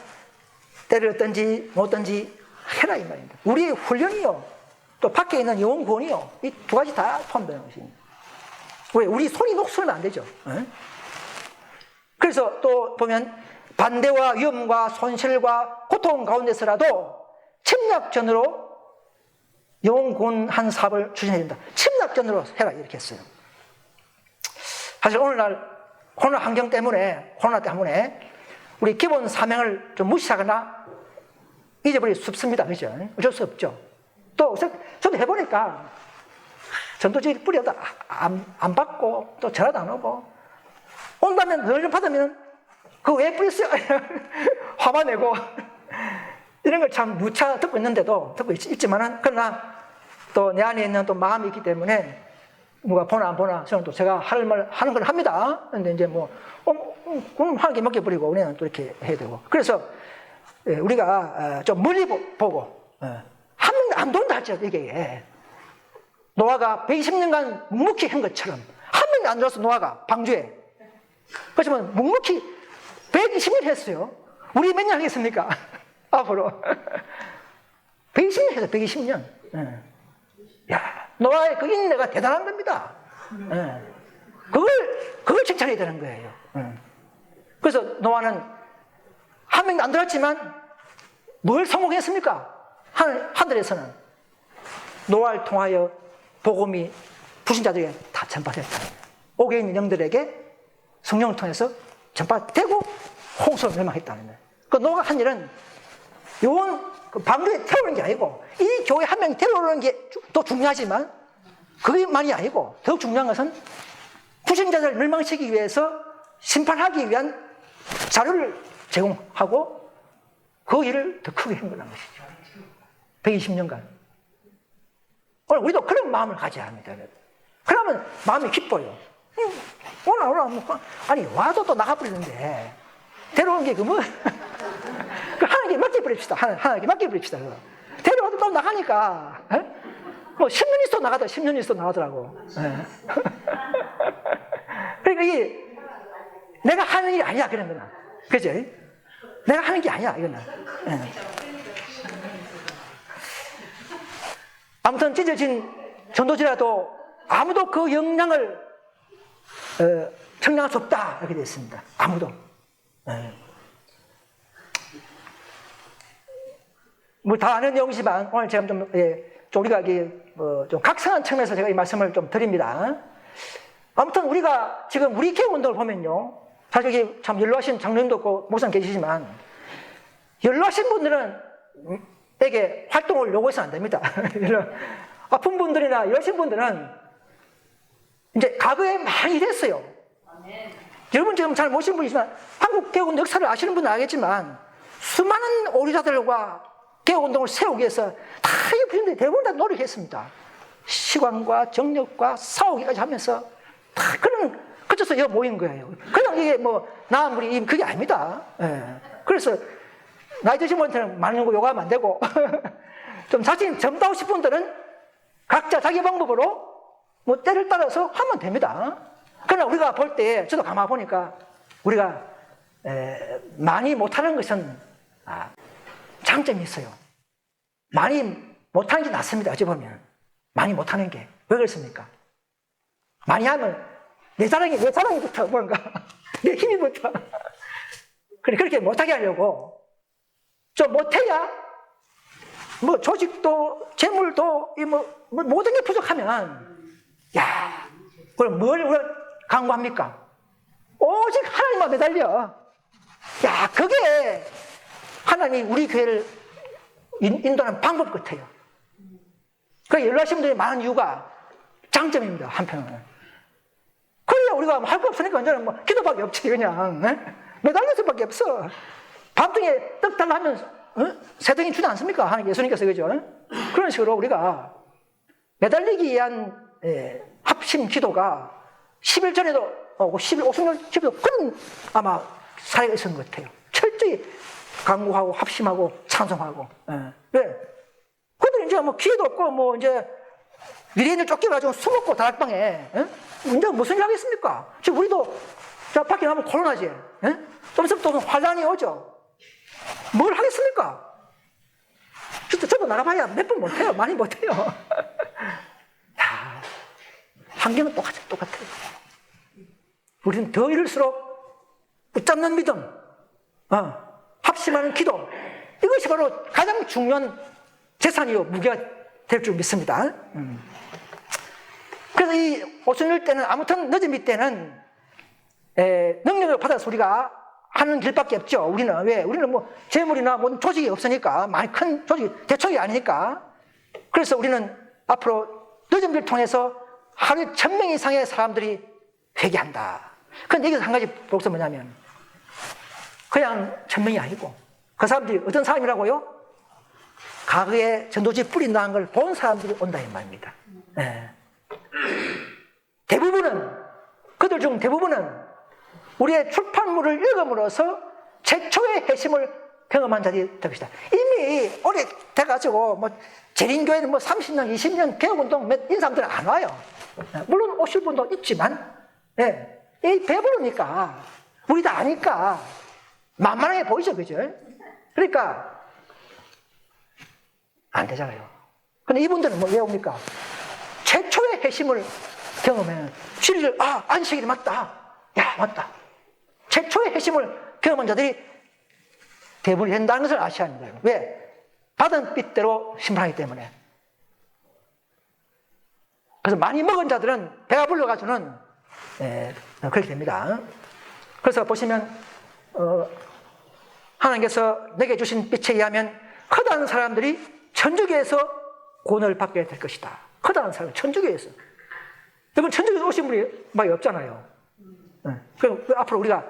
때렸든지 못든지 해라 이 말입니다. 우리의 훈련이요, 또 밖에 있는 영혼 구원이요, 이 두 가지 다 포함되는 것입니다. 왜? 우리 손이 녹슬면 안 되죠. 그래서 또 보면 반대와 위험과 손실과 고통 가운데서라도 침략전으로 영혼 구원한 사업을 추진해야 된다. 침략전으로 해라 이렇게 했어요. 사실 오늘날 코로나 환경 때문에, 코로나 때문에 우리 기본 사명을 좀 무시하거나 잊어버리기 쉽습니다. 그죠? 어쩔 수 없죠. 또 저도 해보니까 전도지를 뿌려도 안 받고 또 전화도 안 오고, 온다면 늘 좀 받으면 그거 왜 뿌렸어요? 화만 내고 이런 걸 참 누차 듣고 있지만은, 그러나 또 내 안에 있는 또 마음이 있기 때문에 누가 보나 안 보나 저는 또 제가 하는 걸 합니다. 근데 이제 그럼 하는 게 맡겨버리고 우리는 또 이렇게 해야 되고. 그래서 우리가 좀 멀리 보고, 한 명도 안 돈다 할지라도 이게 노아가 120년간 묵묵히 한 것처럼 한 명도 안 들어서 노아가 방주에, 그렇지만 묵묵히 120년 했어요. 우리 몇 년 하겠습니까? 앞으로 120년 해서 120년. 야, 노아의 그 인내가 대단한 겁니다. 그걸 칭찬해야 되는 거예요. 그래서 노아는 한 명도 안 들었지만 뭘 성공했습니까? 하늘에서는 노아를 통하여 복음이 불신자들에게 다 전파됐다. 옥에 있는 영들에게 성령을 통해서 전파되고 홍수를 멸망했다는 거예요. 그 노아가 한 일은 그 방주에 태우는 게 아니고, 이 교회 한 명이 데려오는 게 더 중요하지만 그게만이 아니고, 더욱 중요한 것은 불신자들을 멸망시키기 위해서 심판하기 위한 자료를 제공하고 그 일을 더 크게 한 거란 것이죠. 120년간. 오늘 우리도 그런 마음을 가져야 합니다. 그러면 마음이 기뻐요. 오늘 아니 와도 또 나가버리는데 데려오는 게 그 하나님께 맡겨버립시다. 하나님께 맡겨버립시다. 데려와도 또 나가니까. 10년 있어 나가더라. 10년 있어 나가더라고. 그러니까 이게 내가 하는 일이 아니야, 그런 거는. 그죠? 내가 하는 게 아니야, 이거는. 아무튼 찢어진 전도지라도 아무도 그 영향을 청량할 수 없다, 이렇게 되어 있습니다. 아무도. 다 아는 내용이지만 오늘 제가 좀 우리가 좀 각성한 측면에서 제가 이 말씀을 좀 드립니다. 아무튼 우리가 지금 우리 교회 운동을 보면요, 사실 이게 참 연로하신 장로님도 있고 목사님 계시지만, 연로하신 분들은 에게 활동을 요구해서는 안 됩니다. 아픈 분들이나 이러신 분들은 이제 과거에 많이 됐어요. 여러분 지금 잘 모르시는 분이지만 한국 개혁운동 역사를 아시는 분은 알겠지만, 수많은 오리자들과 개혁운동을 세우기 위해서 다 이 분들이 대부분 다 노력했습니다. 시간과 정력과 싸우기까지 하면서 다 그쳐서 여기 모인 거예요. 그냥 이게 우리 그게 아닙니다. 그래서 나이 드신 분들은 많은 거 요구하면 안 되고 좀 자신 젊다고 싶은 분들은 각자 자기 방법으로 때를 따라서 하면 됩니다. 그러나 우리가 볼 때, 저도 가만히 보니까 우리가 많이 못하는 것은 장점이 있어요. 많이 못하는 게 낫습니다. 어찌 보면 많이 못하는 게 왜 그렇습니까? 많이 하면 내 자랑이부터 뭔가 내 힘이부터 그렇게 못하게 하려고 좀 못해야 조직도 재물도 모든 게 부족하면, 야, 그럼 뭘 강구합니까? 오직 하나님만 매달려. 야, 그게 하나님이 우리 교회를 인도하는 방법 같아요. 그 연락하신 분들이 많은 이유가 장점입니다. 한편으로는. 그래야 우리가 할 거 없으니까 완전히 기도밖에 없지. 그냥 매달릴 수밖에 없어. 밤중에 떡 달라 하면 새덩이 주지 않습니까? 하나님 예수님께서. 그죠? 그런 식으로 우리가 매달리기 위한 합심 기도가 10일 전에도 50년, 10년 그런 아마 사례가 있었던 것 같아요. 철저히 강구하고 합심하고 찬송하고. 예. 왜? 그들 이제 뭐 기회도 없고 뭐 이제 유대인을 쫓겨가지고 숨었고 다락방에. 예? 이제 무슨 일 하겠습니까? 지금 우리도 자 밖에 나가면 코로나지. 예? 좀 있으면 또 환란이 오죠. 뭘 하겠습니까? 저도 나가봐야 몇 번 못해요. 많이 못해요. 야, 환경은 똑같아요. 우리는 더 이럴수록 붙잡는 믿음, 합심하는 기도, 이것이 바로 가장 중요한 재산이요, 무기가 될 줄 믿습니다. 그래서 이 오순절 때는, 아무튼 늦은비 때는 능력을 받아서 우리가 하는 길밖에 없죠. 우리는 왜? 우리는 뭐 재물이나 뭐 조직이 없으니까, 많이 큰 조직, 대총이 아니니까. 그래서 우리는 앞으로 늦은비를 통해서 하루에 1000명 이상의 사람들이 회개한다. 그런데 이게 한 가지 복수 뭐냐면, 그냥 1000명이 아니고 그 사람들이 어떤 사람이라고요? 과거에 전도지 뿌리 나은 걸 본 사람들이 온다 이 말입니다. 네. 대부분은, 그들 중 대부분은 우리의 출판물을 읽음으로써 최초의 회심을 경험한 자들이 될 것이다. 이미 오래돼가지고 뭐 재림교회는 뭐 30년, 20년 개혁운동 몇 인사람들은 안 와요. 물론 오실 분도 있지만, 이 배부르니까 우리 다 아니까 만만하게 보이죠, 그죠? 그러니까 안 되잖아요. 근데 이분들은 뭐 왜 옵니까? 최초의 회심을 경험해. 진리를, 안식일이 맞다. 야, 맞다. 최초의 회심을 경험한 자들이 대부분이 된다는 것을 아셔야 합니다. 왜? 받은 빚대로 심판하기 때문에. 그래서 많이 먹은 자들은 배가 불러가지고는 그렇게 됩니다. 그래서 보시면 하나님께서 내게 주신 빛에 의하면 커다란 사람들이 천주교에서 구원을 받게 될 것이다. 커다란 사람, 천주교에서. 여러분 천주교에서 오신 분이 많이 없잖아요. 그럼 앞으로 우리가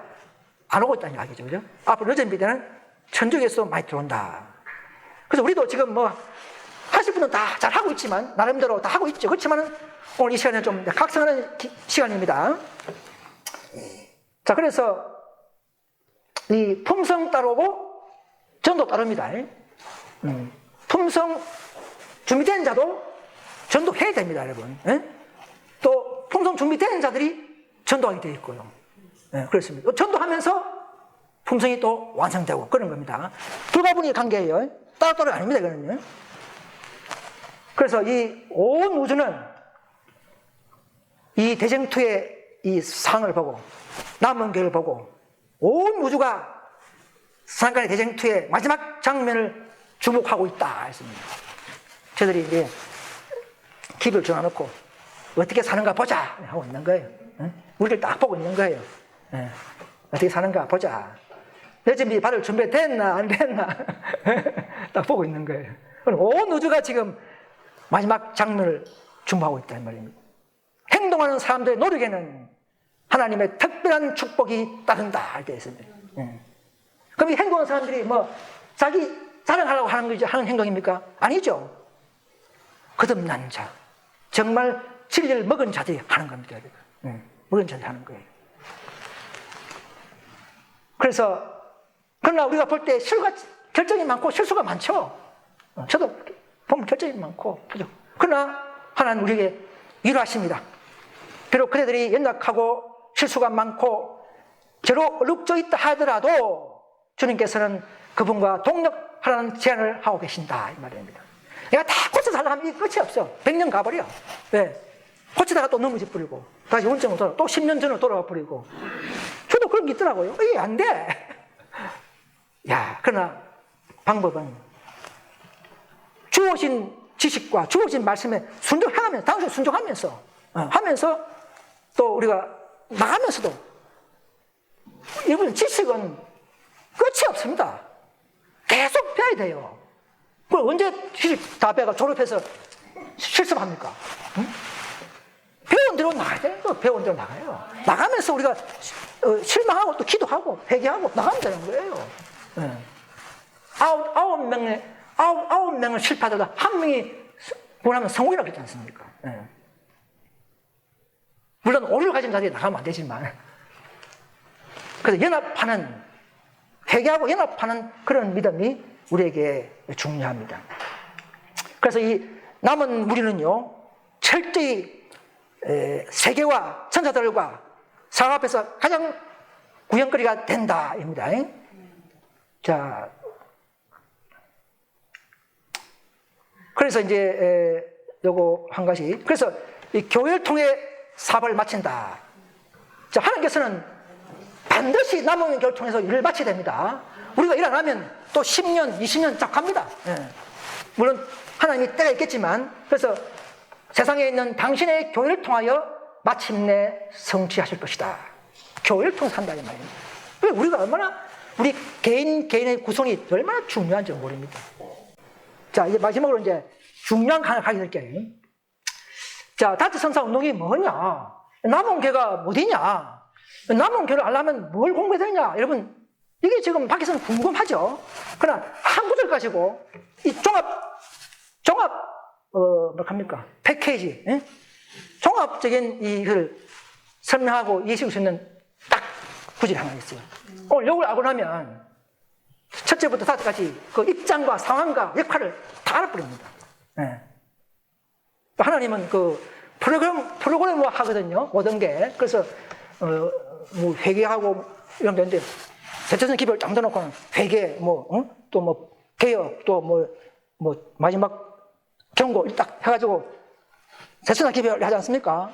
안 오고 있다는 이야기죠, 그죠? 앞으로 늦은비 때는 천주교에서 많이 들어온다. 그래서 우리도 지금 뭐 하실 분은 다 잘 하고 있지만, 나름대로 다 하고 있죠. 그렇지만 오늘 이 시간은 좀 각성하는 시간입니다. 자, 그래서 이 품성 따르고 전도 따릅니다. 품성 준비된 자도 전도해야 됩니다, 여러분. 또 품성 준비된 자들이 전도하게 되어 있고요. 그렇습니다. 전도하면서 품성이 또 완성되고 그런 겁니다. 불가분의 관계예요. 따로따로 아닙니다, 이거는요. 그래서 이 온 우주는 이 대쟁투의 이 상을 보고, 남은 교회를 보고, 온 우주가 사단간의 대쟁투의 마지막 장면을 주목하고 있다 했습니다. 저들이 이제 기별을 정해놓고 어떻게 사는가 보자 하고 있는 거예요. 우리를 딱 보고 있는 거예요. 어떻게 사는가 보자. 늦은비 받을 준비 됐나 안 됐나 딱 보고 있는 거예요. 온 우주가 지금 마지막 장면을 주목하고 있다는 말입니다. 행동하는 사람들의 노력에는 하나님의 특별한 축복이 따른다 할 때 있습니다. 그럼 이 행동하는 사람들이 뭐 자기 자랑하려고 하는 행동입니까? 아니죠. 거듭난 자, 정말 진리를 먹은 자들이 하는 겁니다. 먹은 자들이 하는 거예요. 그래서 그러나 우리가 볼 때 결정이 많고 실수가 많죠. 저도 보면 결정이 많고, 그죠? 그러나 하나님 우리에게 위로하십니다. 비록 그대들이 연약하고 실수가 많고 저로 얼룩져 있다 하더라도 주님께서는 그분과 동력하라는 제안을 하고 계신다 이 말입니다. 내가 다 고쳐달라고 하면 이게 끝이 없어. 100년 가버려. 왜? 고치다가 또 넘어져 버리고 다시 원점으로 돌아, 또 10년 전으로 돌아와 버리고. 저도 그런 게 있더라고요. 이게 안 돼. 야, 그러나 방법은 주어진 지식과 주어진 말씀에 순종하면서, 당신 순종하면서 하면서 또 우리가 나가면서도, 여러분 지식은 끝이 없습니다. 계속 배워야 돼요. 그걸 언제 지식 다 배가 졸업해서 실습합니까? 배운 대로 나가야 돼요. 배운 대로 나가요. 나가면서 우리가 실망하고 또 기도하고 회개하고 나가면 되는 거예요. 아홉 명을 실패하다가 한 명이 원하면 성공이라고 했지 않습니까? 물론 오류를 가진 자들이 나가면 안 되지만. 그래서 연합하는, 회개하고 연합하는 그런 믿음이 우리에게 중요합니다. 그래서 이 남은 무리는요, 철저히 세계와 천사들과 상 앞에서 가장 구경거리가 된다입니다. 자, 그래서 이제 요거 한 가지. 그래서 이 교회를 통해 사업을 마친다. 자, 하나님께서는 반드시 남은 교회를 통해서 일을 마쳐야 됩니다. 우리가 일 안 하면 또 10년, 20년 쫙 갑니다. 물론 하나님이 때가 있겠지만, 그래서 세상에 있는 당신의 교회를 통하여 마침내 성취하실 것이다. 교회를 통해서 한다 이 말이에요. 왜 우리가 얼마나, 우리 개인의 구성이 얼마나 중요한지 모릅니다. 자, 이제 마지막으로 이제 중요한 거 하나 가게 될게요. 자, 다트 성사 운동이 뭐냐? 남은 교회가 어디냐? 남은 교회를 알려면 뭘 공부해야 되냐? 여러분, 이게 지금 밖에서는 궁금하죠? 그러나 한 구절 가지고 이 뭐랍니까? 패키지, 종합적인 이걸 설명하고 이해할 수 있는 딱 구절이 하나 있어요. 오늘 이걸 알고 나면 첫째부터 다섯까지 그 입장과 상황과 역할을 다 알아버립니다. 하나님은 그 프로그램화 하거든요. 모든 게. 그래서, 뭐, 회개하고 이런 데 있는데, 대체선 기별을 딱 넣어놓고는 회개, 또 뭐, 개혁, 또 뭐, 마지막 경고 딱 해가지고, 대체선 기별을 하지 않습니까?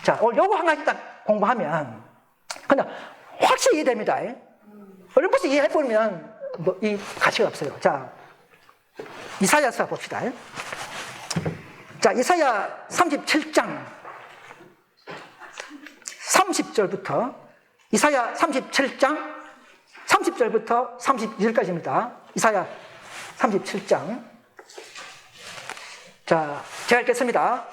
자, 오늘 요거 한 가지 딱 공부하면, 그냥 확실히 이해됩니다. 어렴풋이 이해해버리면, 뭐, 이 가치가 없어요. 자, 이사야서 봅시다. 자, 이사야 37장 30절부터 이사야 37장 30절부터 32절까지입니다. 이사야 37장. 자, 제가 읽겠습니다.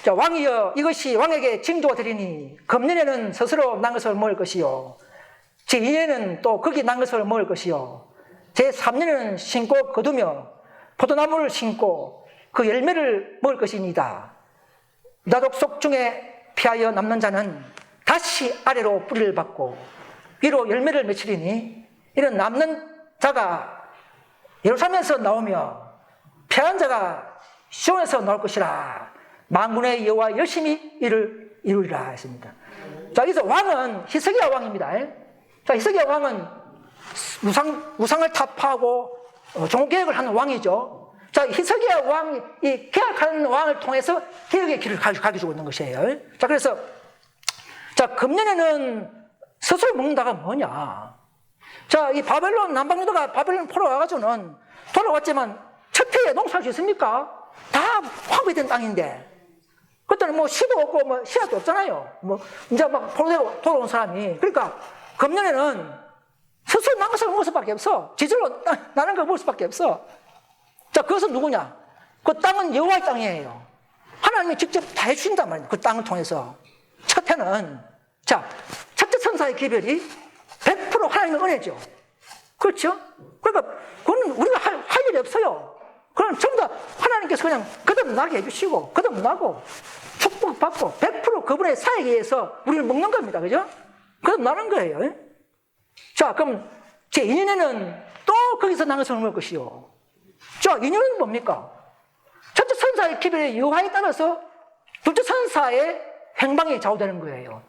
자, 왕이여 이것이 왕에게 징조가 되리니 금년에는 스스로 난 것을 먹을 것이요 제2년에는 또 거기 난 것을 먹을 것이요 제3년에는 심고 거두며 포도나무를 심고 그 열매를 먹을 것입니다. 나독 속 중에 피하여 남는 자는 다시 아래로 뿌리를 받고 위로 열매를 맺히리니 이런 남는 자가 예루살렘에서 나오며 피한 자가 시온에서 나올 것이라. 만군의 여호와 열심히 이를 이루리라 했습니다. 자, 여기서 왕은 히스기야 왕입니다. 자, 히스기야 왕은 우상을 타파하고 종교개혁을 하는 왕이죠. 자, 히스기야 왕이 이 개혁하는 왕을 통해서 개혁의 길을 가르쳐주고 있는 것이에요. 자, 그래서 자, 금년에는 스스로 먹는다가 뭐냐? 자, 이 바벨론 남방유다가 바벨론 포로 와가지고는 돌아왔지만 첫 해에 농사할 수 있습니까? 다 황폐된 땅인데 그때는 뭐 시도 없고 뭐 씨앗도 없잖아요. 뭐 이제 막 포로되고 돌아온 사람이. 그러니까 금년에는 스스로 난 것을 먹을 수밖에 없어. 지질로 나는 걸 먹을 수밖에 없어. 자, 그것은 누구냐? 그 땅은 여호와의 땅이에요. 하나님이 직접 다 해주신단 말이에요. 그 땅을 통해서. 첫 해는, 자, 첫째 천사의 기별이 100% 하나님의 은혜죠. 그렇죠? 그러니까, 그건 우리가 할 일이 없어요. 그럼 전부 다 하나님께서 그냥 거듭나게 해주시고, 거듭나고, 축복받고, 100% 그분의 사역에 의해서 우리를 먹는 겁니다. 그죠? 거듭나는 거예요. 자, 그럼 제 2년에는 또 거기서 난 것을 먹을 것이요. 자, 2년은 뭡니까? 첫째 천사의 기별의 여호와에 따라서 둘째 천사의 행방이 좌우되는 거예요.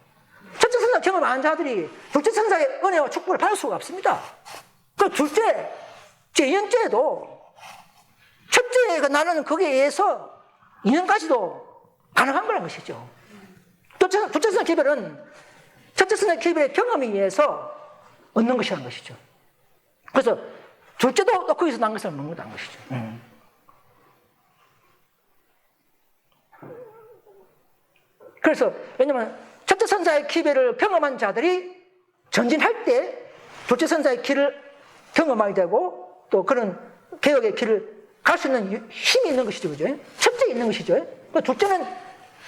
첫째 천사 경험 안 자들이 둘째 천사의 은혜와 축복을 받을 수가 없습니다. 그 둘째, 제 2년째에도 첫째가 나는 거기에 의해서 2년까지도 가능한 거라는 것이죠. 둘째 천사의 기별은 첫째 천사의 기별의 경험에 의해서 얻는 것이라는 것이죠. 그래서 둘째도 또 거기서 난 것을 먹는다는 것이죠. 그래서 왜냐하면 첫째 선사의 기별을 경험한 자들이 전진할 때 둘째 선사의 길을 경험하게 되고 또 그런 개혁의 길을 갈 수 있는 힘이 있는 것이죠. 그죠? 첫째에 있는 것이죠. 그러니까 둘째는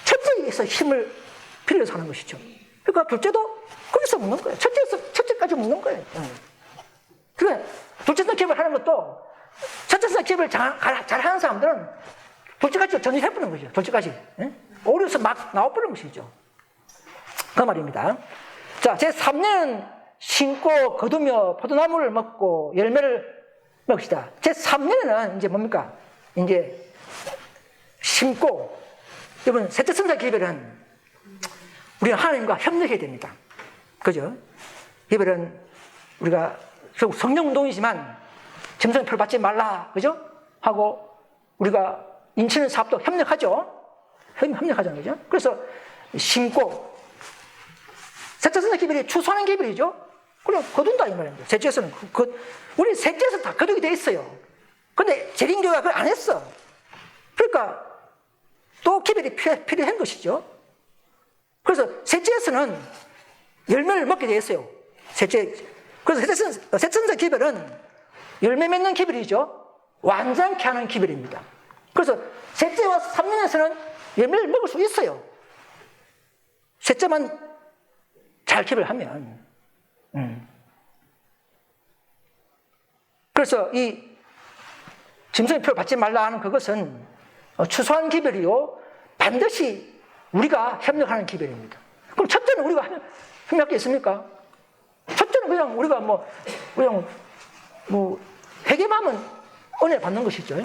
첫째에서 힘을 빌려서 하는 것이죠. 그러니까 둘째도 거기서 먹는 거예요. 첫째까지 먹는 거예요. 그러니까 둘째 선 기업을 하는 것도 첫째 선 기업을 잘하는 사람들은 둘째까지 전진해버리는 거죠. 둘째까지. 오류에서 막 나와버리는 것이죠. 그 말입니다. 자, 제3년은 심고 거두며 포도나무를 먹고 열매를 먹읍시다. 제3년에는 이제 뭡니까? 이제 심고, 여러분, 셋째 선사 기별은 우리가 하나님과 협력해야 됩니다. 그죠? 기별은 우리가 결국 성령운동이지만 점성표를 받지 말라. 그죠? 하고 우리가 인치는 사업도 협력하죠? 협력하잖아요. 그죠? 그래서 심고, 셋째 선사 기별이 추수하는 기별이죠? 그럼 거둔다 이 말입니다. 셋째에서는 우리 셋째에서 다 거두게 돼 있어요. 근데 재림교회가 그걸 안 했어. 그러니까 또 기별이 필요한 것이죠. 그래서 셋째에서는 열매를 먹게 돼 있어요. 그래서 셋째 선사 기별은 열매 맺는 기별이죠. 완전케 하는 기별입니다. 그래서 셋째와 3년에서는 열매를 먹을 수 있어요. 셋째만 잘 기별하면. 그래서 이 짐승의 표를 받지 말라 하는 그것은 추수한 기별이요 반드시 우리가 협력하는 기별입니다. 그럼 첫째는 우리가 협력할 게 있습니까? 첫째는 그냥 우리가 그냥 회개만 하면 은혜 받는 것이죠.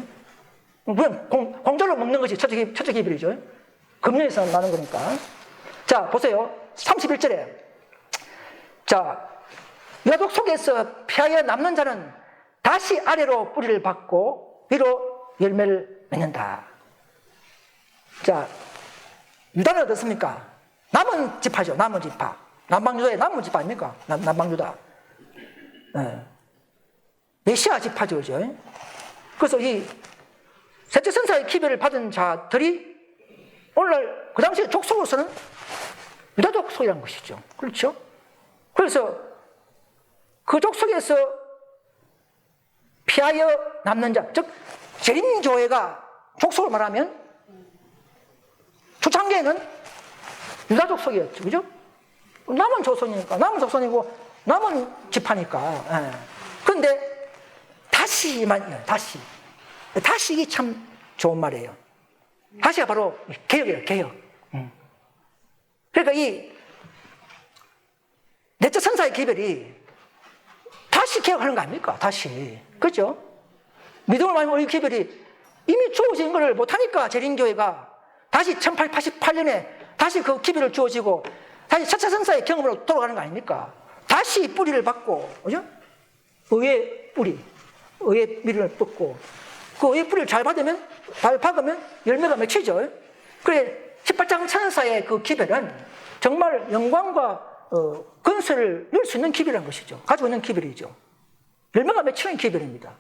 그냥 공짜로 먹는 것이 첫째 기별이죠. 금년에서 나는 거니까. 자, 보세요. 31절에. 자, 여독 속에서 피하여 남는 자는 다시 아래로 뿌리를 받고 위로 열매를 맺는다. 자, 유다는 어떻습니까? 남은 지파죠. 남은 지파. 남방유다의 남은 지파 아닙니까? 남방유다. 메시아 지파죠. 그죠? 그래서 이 셋째 선사의 기별을 받은 자들이 오늘날 그 당시에 족속으로서는 유다 족속이라는 것이죠. 그렇죠? 그래서 그 족속에서 피하여 남는 자, 즉 재림교회가 족속을 말하면 초창기에는 유다 족속이었죠. 그죠? 남은 조선이니까, 남은 조선이고 남은 지파니까. 그런데 다시 이게 참 좋은 말이에요. 다시가 바로 개혁이에요. 개혁. 그러니까 이 넷째 선사의 기별이 다시 개혁하는 거 아닙니까? 다시. 그죠? 믿음을 많이 먹은 기별이 이미 주어진 것을 못하니까 재림교회가 다시 1888년에 다시 그 기별을 주어지고 다시 첫째 선사의 경험으로 돌아가는 거 아닙니까? 다시 뿌리를 받고, 그죠? 의의 뿌리, 의의 미를 뻗고 그 의의 뿌리를 잘 박으면 열매가 맺히죠. 그래 18장 천사의 그 기별은 정말 영광과 건설을 누릴 수 있는 기별이라는 것이죠. 가지고 있는 기별이죠. 열매가 맺히는 기별입니다.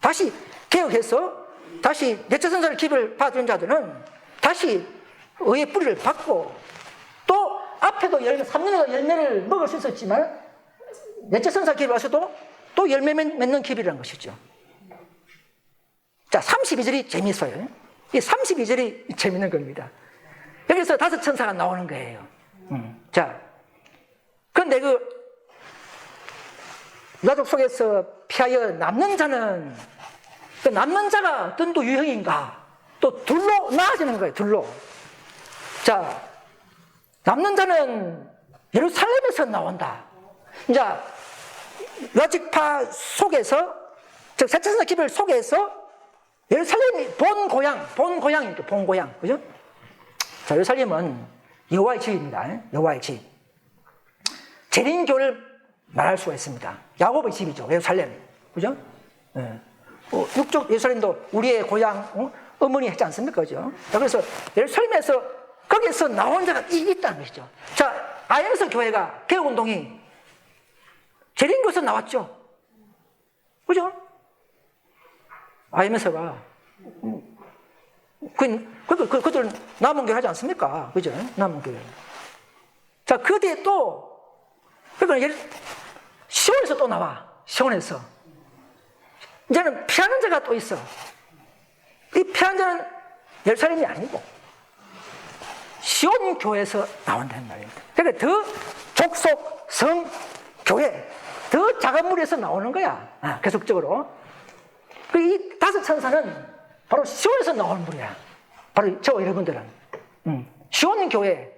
다시 개혁해서 다시 넷째 선사의 기별을 받은 자들은 다시 의의 뿌리를 받고 또 앞에도 3년에 열매를 먹을 수 있었지만 넷째 선사 기별 와서도 또 열매 맺는 기별이라는 것이죠. 자, 32절이 재미있어요. 이 32절이 재미있는 겁니다. 여기서 다섯 천사가 나오는 거예요. 자, 그런데 유다족 속에서 피하여 남는 자는 그 남는 자가 어떤 또 유형인가? 또 둘로 나아지는 거예요. 둘로. 자, 남는 자는 예루살렘에서 나온다. 이제 유다지파 속에서 즉 셋째 선사 기별 속에서 예루살렘이 본 고향이죠. 본 고향. 그죠? 자, 예루살렘은 여호와의 집입니다. 여호와의 집. 재림교를 말할 수가 있습니다. 야곱의 집이죠. 예루살렘. 그죠? 육족 예루살렘도 우리의 고향, 어머니 했지 않습니까? 그죠? 자, 그래서 예루살렘에서 거기서 나온 자가 있다는 것이죠. 자, 아연서 교회가 개혁운동이 재림교에서 나왔죠. 그죠? 아이메서가 그들은 남은교회 하지 않습니까? 그죠? 남은교회. 자, 그 뒤에 또 그러니까 시온에서 또 나와. 시온에서 이제는 피하는 자가 또 있어. 이 피하는 자는 예루살렘이 아니고 시온 교회에서 나온다는 말입니다. 그러니까 더 족속 성 교회 더 작은 무리에서 나오는 거야. 계속적으로. 이 다섯 천사는 바로 시온에서 나오는 분이야. 바로 저 여러분들은 시온 교회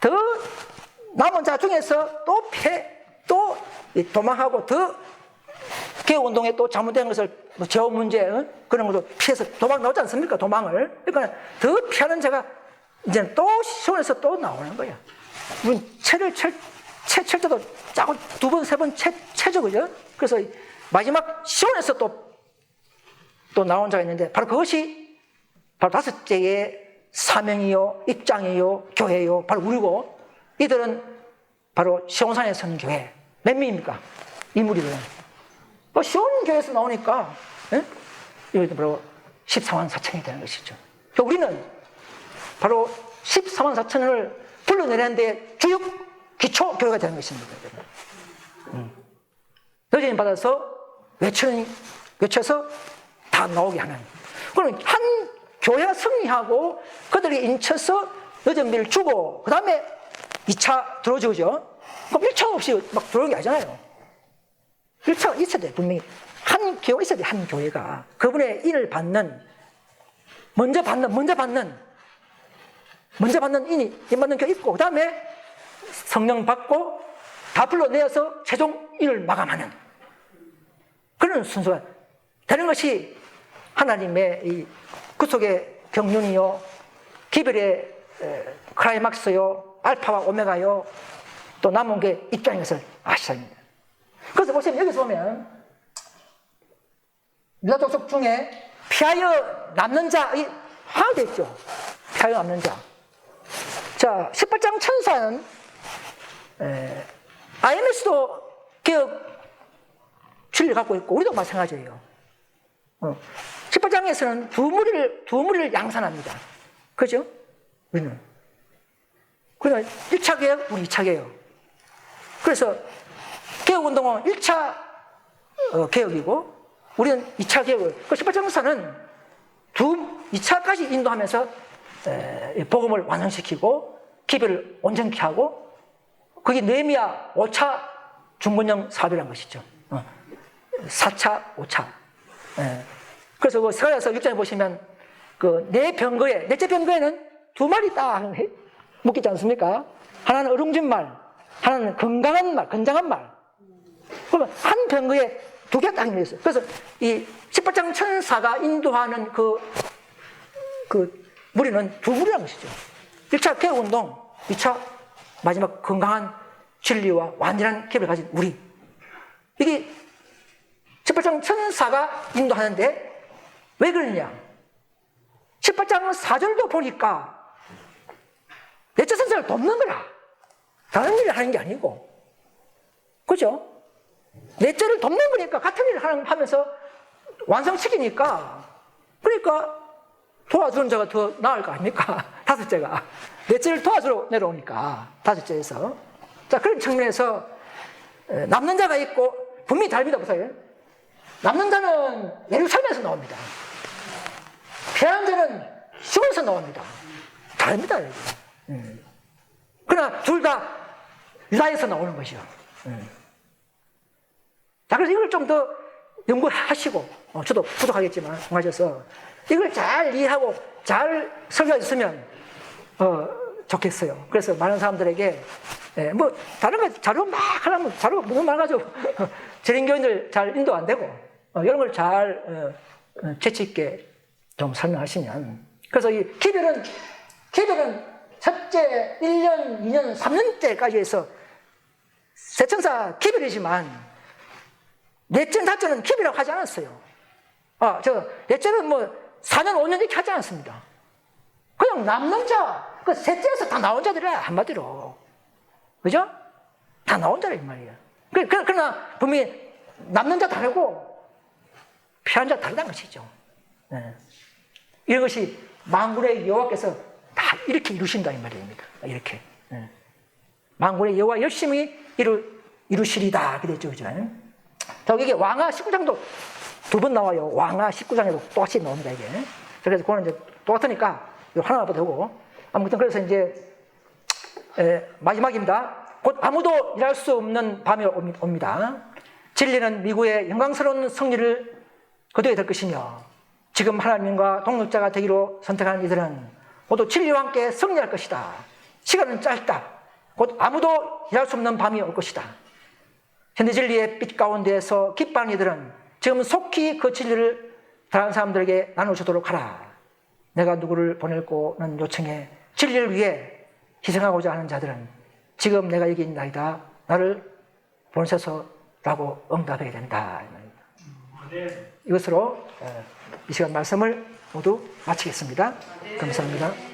더 남은 자 중에서 또 또 도망하고 더 개혁운동에 또 잘못된 것을 뭐 제어 문제 그런 것도 피해서 도망 나오지 않습니까? 도망을. 그러니까 더 피하는 자가 이제 또 시원해서 또 나오는 거야. 우린 채를 칠 때도 짜고 두 번, 세 번 채죠, 그죠? 그래서 마지막 시원해서 또 나온 자가 있는데 바로 그것이 바로 다섯째의 사명이요, 입장이요, 교회요. 바로 우리고 이들은 바로 시온산에 선 교회. 몇 명입니까? 이 무리들은. 시온 교회에서 나오니까 이것도 바로 14만 4천이 되는 것이죠. 그러니까 우리는 바로 14만 4천을 불러내려는데 주역 기초 교회가 되는 것입니다. 너희는 받아서 외쳐서 다 나오게 하는. 그럼 한 교회가 승리하고 그들이 인쳐서 여전비를 주고 그 다음에 2차 들어오죠, 그죠? 그럼 1차 없이 막 들어오는 게 아니잖아요. 1차가 있어야 돼, 분명히. 한 교회가 있어야 돼, 한 교회가. 그분의 인을 먼저 받는 인 받는 교회 있고, 그 다음에 성령 받고 다 불러내어서 최종 인을 마감하는 그런 순서가 되는 것이 하나님의 이 구속의 경륜이요, 기별의 클라이막스요, 알파와 오메가요, 또 남은 게 입장인 것을 아시야 합니다. 그래서 보시면 여기서 보면 유다 족속 중에 피하여 남는 자의 하나 되어 있죠. 피하여 남는 자. 자, 18장 천사는 IMS도 개혁 진리를 갖고 있고 우리도 마찬가지예요. 18장에서는 두 무리를 양산합니다. 그죠? 우리는. 그러나 1차 개혁, 우리 2차 개혁. 그래서 개혁운동은 1차 개혁이고 우리는 2차 개혁을. 그 18장사는 2차까지 인도하면서 복음을 완성시키고 기별을 온전케 하고 그게 네미야 5차 중건형 사업이라는 것이죠. 4차, 5차. 그래서 그 스가랴서 6장에 보시면 그 넷째 병거에는 두 마리 딱 묶이지 않습니까? 하나는 어룽진 말, 하나는 건장한 말. 그러면 한 병거에 두 개가 딱 있어요. 그래서 이 18장 천사가 인도하는 그 무리는 두 무리라는 것이죠. 1차 개혁운동, 2차 마지막 건강한 진리와 완전한 기별을 가진 우리. 이게 18장 천사가 인도하는데 왜 그러느냐? 18장 4절도 보니까 넷째 선사를 돕는 거라. 다른 일을 하는 게 아니고. 그죠? 넷째를 돕는 거니까 같은 일을 하면서 완성시키니까 그러니까 도와주는 자가 더 나을 거 아닙니까? 다섯째가. 넷째를 도와주러 내려오니까 다섯째에서. 자, 그런 측면에서 남는 자가 있고 분명히 다릅니다. 보세요. 남는 자는 예루살렘에서 나옵니다. 피하는 자는 시온에서 나옵니다. 다릅니다. 그러나 둘 다 유다에서 나오는 것이요. 자, 그래서 이걸 좀 더 연구하시고, 저도 부족하겠지만, 공하셔서 이걸 잘 이해하고 잘 설교했으면 좋겠어요. 그래서 많은 사람들에게 뭐 다른 거 자료 막 하려면 자료가 너무 많아가지고 재림교인들 잘 인도 안 되고 이런 걸 잘 재치 있게 좀 설명하시면. 그래서 이 기별은 첫째 1년, 2년, 3년 때까지 해서 세천사 기별이지만 넷째, 다째는 기별이라고 하지 않았어요. 넷째는 뭐 4년, 5년 이렇게 하지 않았습니다. 그냥 남는 자, 그 셋째에서 다 나온 자들이라 한마디로. 그죠? 다 나온 자라 이 말이에요. 그러나 분명히 남는 자 다르고 피한 자 다르다는 것이죠. 이런 것이 만군의 여호와께서 다 이렇게 이루신다 이 말입니다. 이렇게. 만군의 여호와 열심히 이루시리다. 그랬죠. 그죠? 자, 이게 왕하 19장도 두 번 나와요. 왕하 19장에도 똑같이 나옵니다, 이게. 그래서 그거는 이제 똑같으니까 하나만 봐도 되고. 아무튼 그래서 이제, 마지막입니다. 곧 아무도 일할 수 없는 밤이 옵니다. 진리는 미국의 영광스러운 승리를 거두게 될 것이며, 지금 하나님과 동력자가 되기로 선택하는 이들은 모두 진리와 함께 승리할 것이다. 시간은 짧다. 곧 아무도 일할 수 없는 밤이 올 것이다. 현대 진리의 빛 가운데에서 기뻐하는 이들은 지금 속히 그 진리를 다른 사람들에게 나눠주도록 하라. 내가 누구를 보낼고는 요청해 진리를 위해 희생하고자 하는 자들은 지금 내가 여기 있나이다. 나를 보내셔서라고 응답해야 된다. 이것으로 이 시간 말씀을 모두 마치겠습니다. 감사합니다.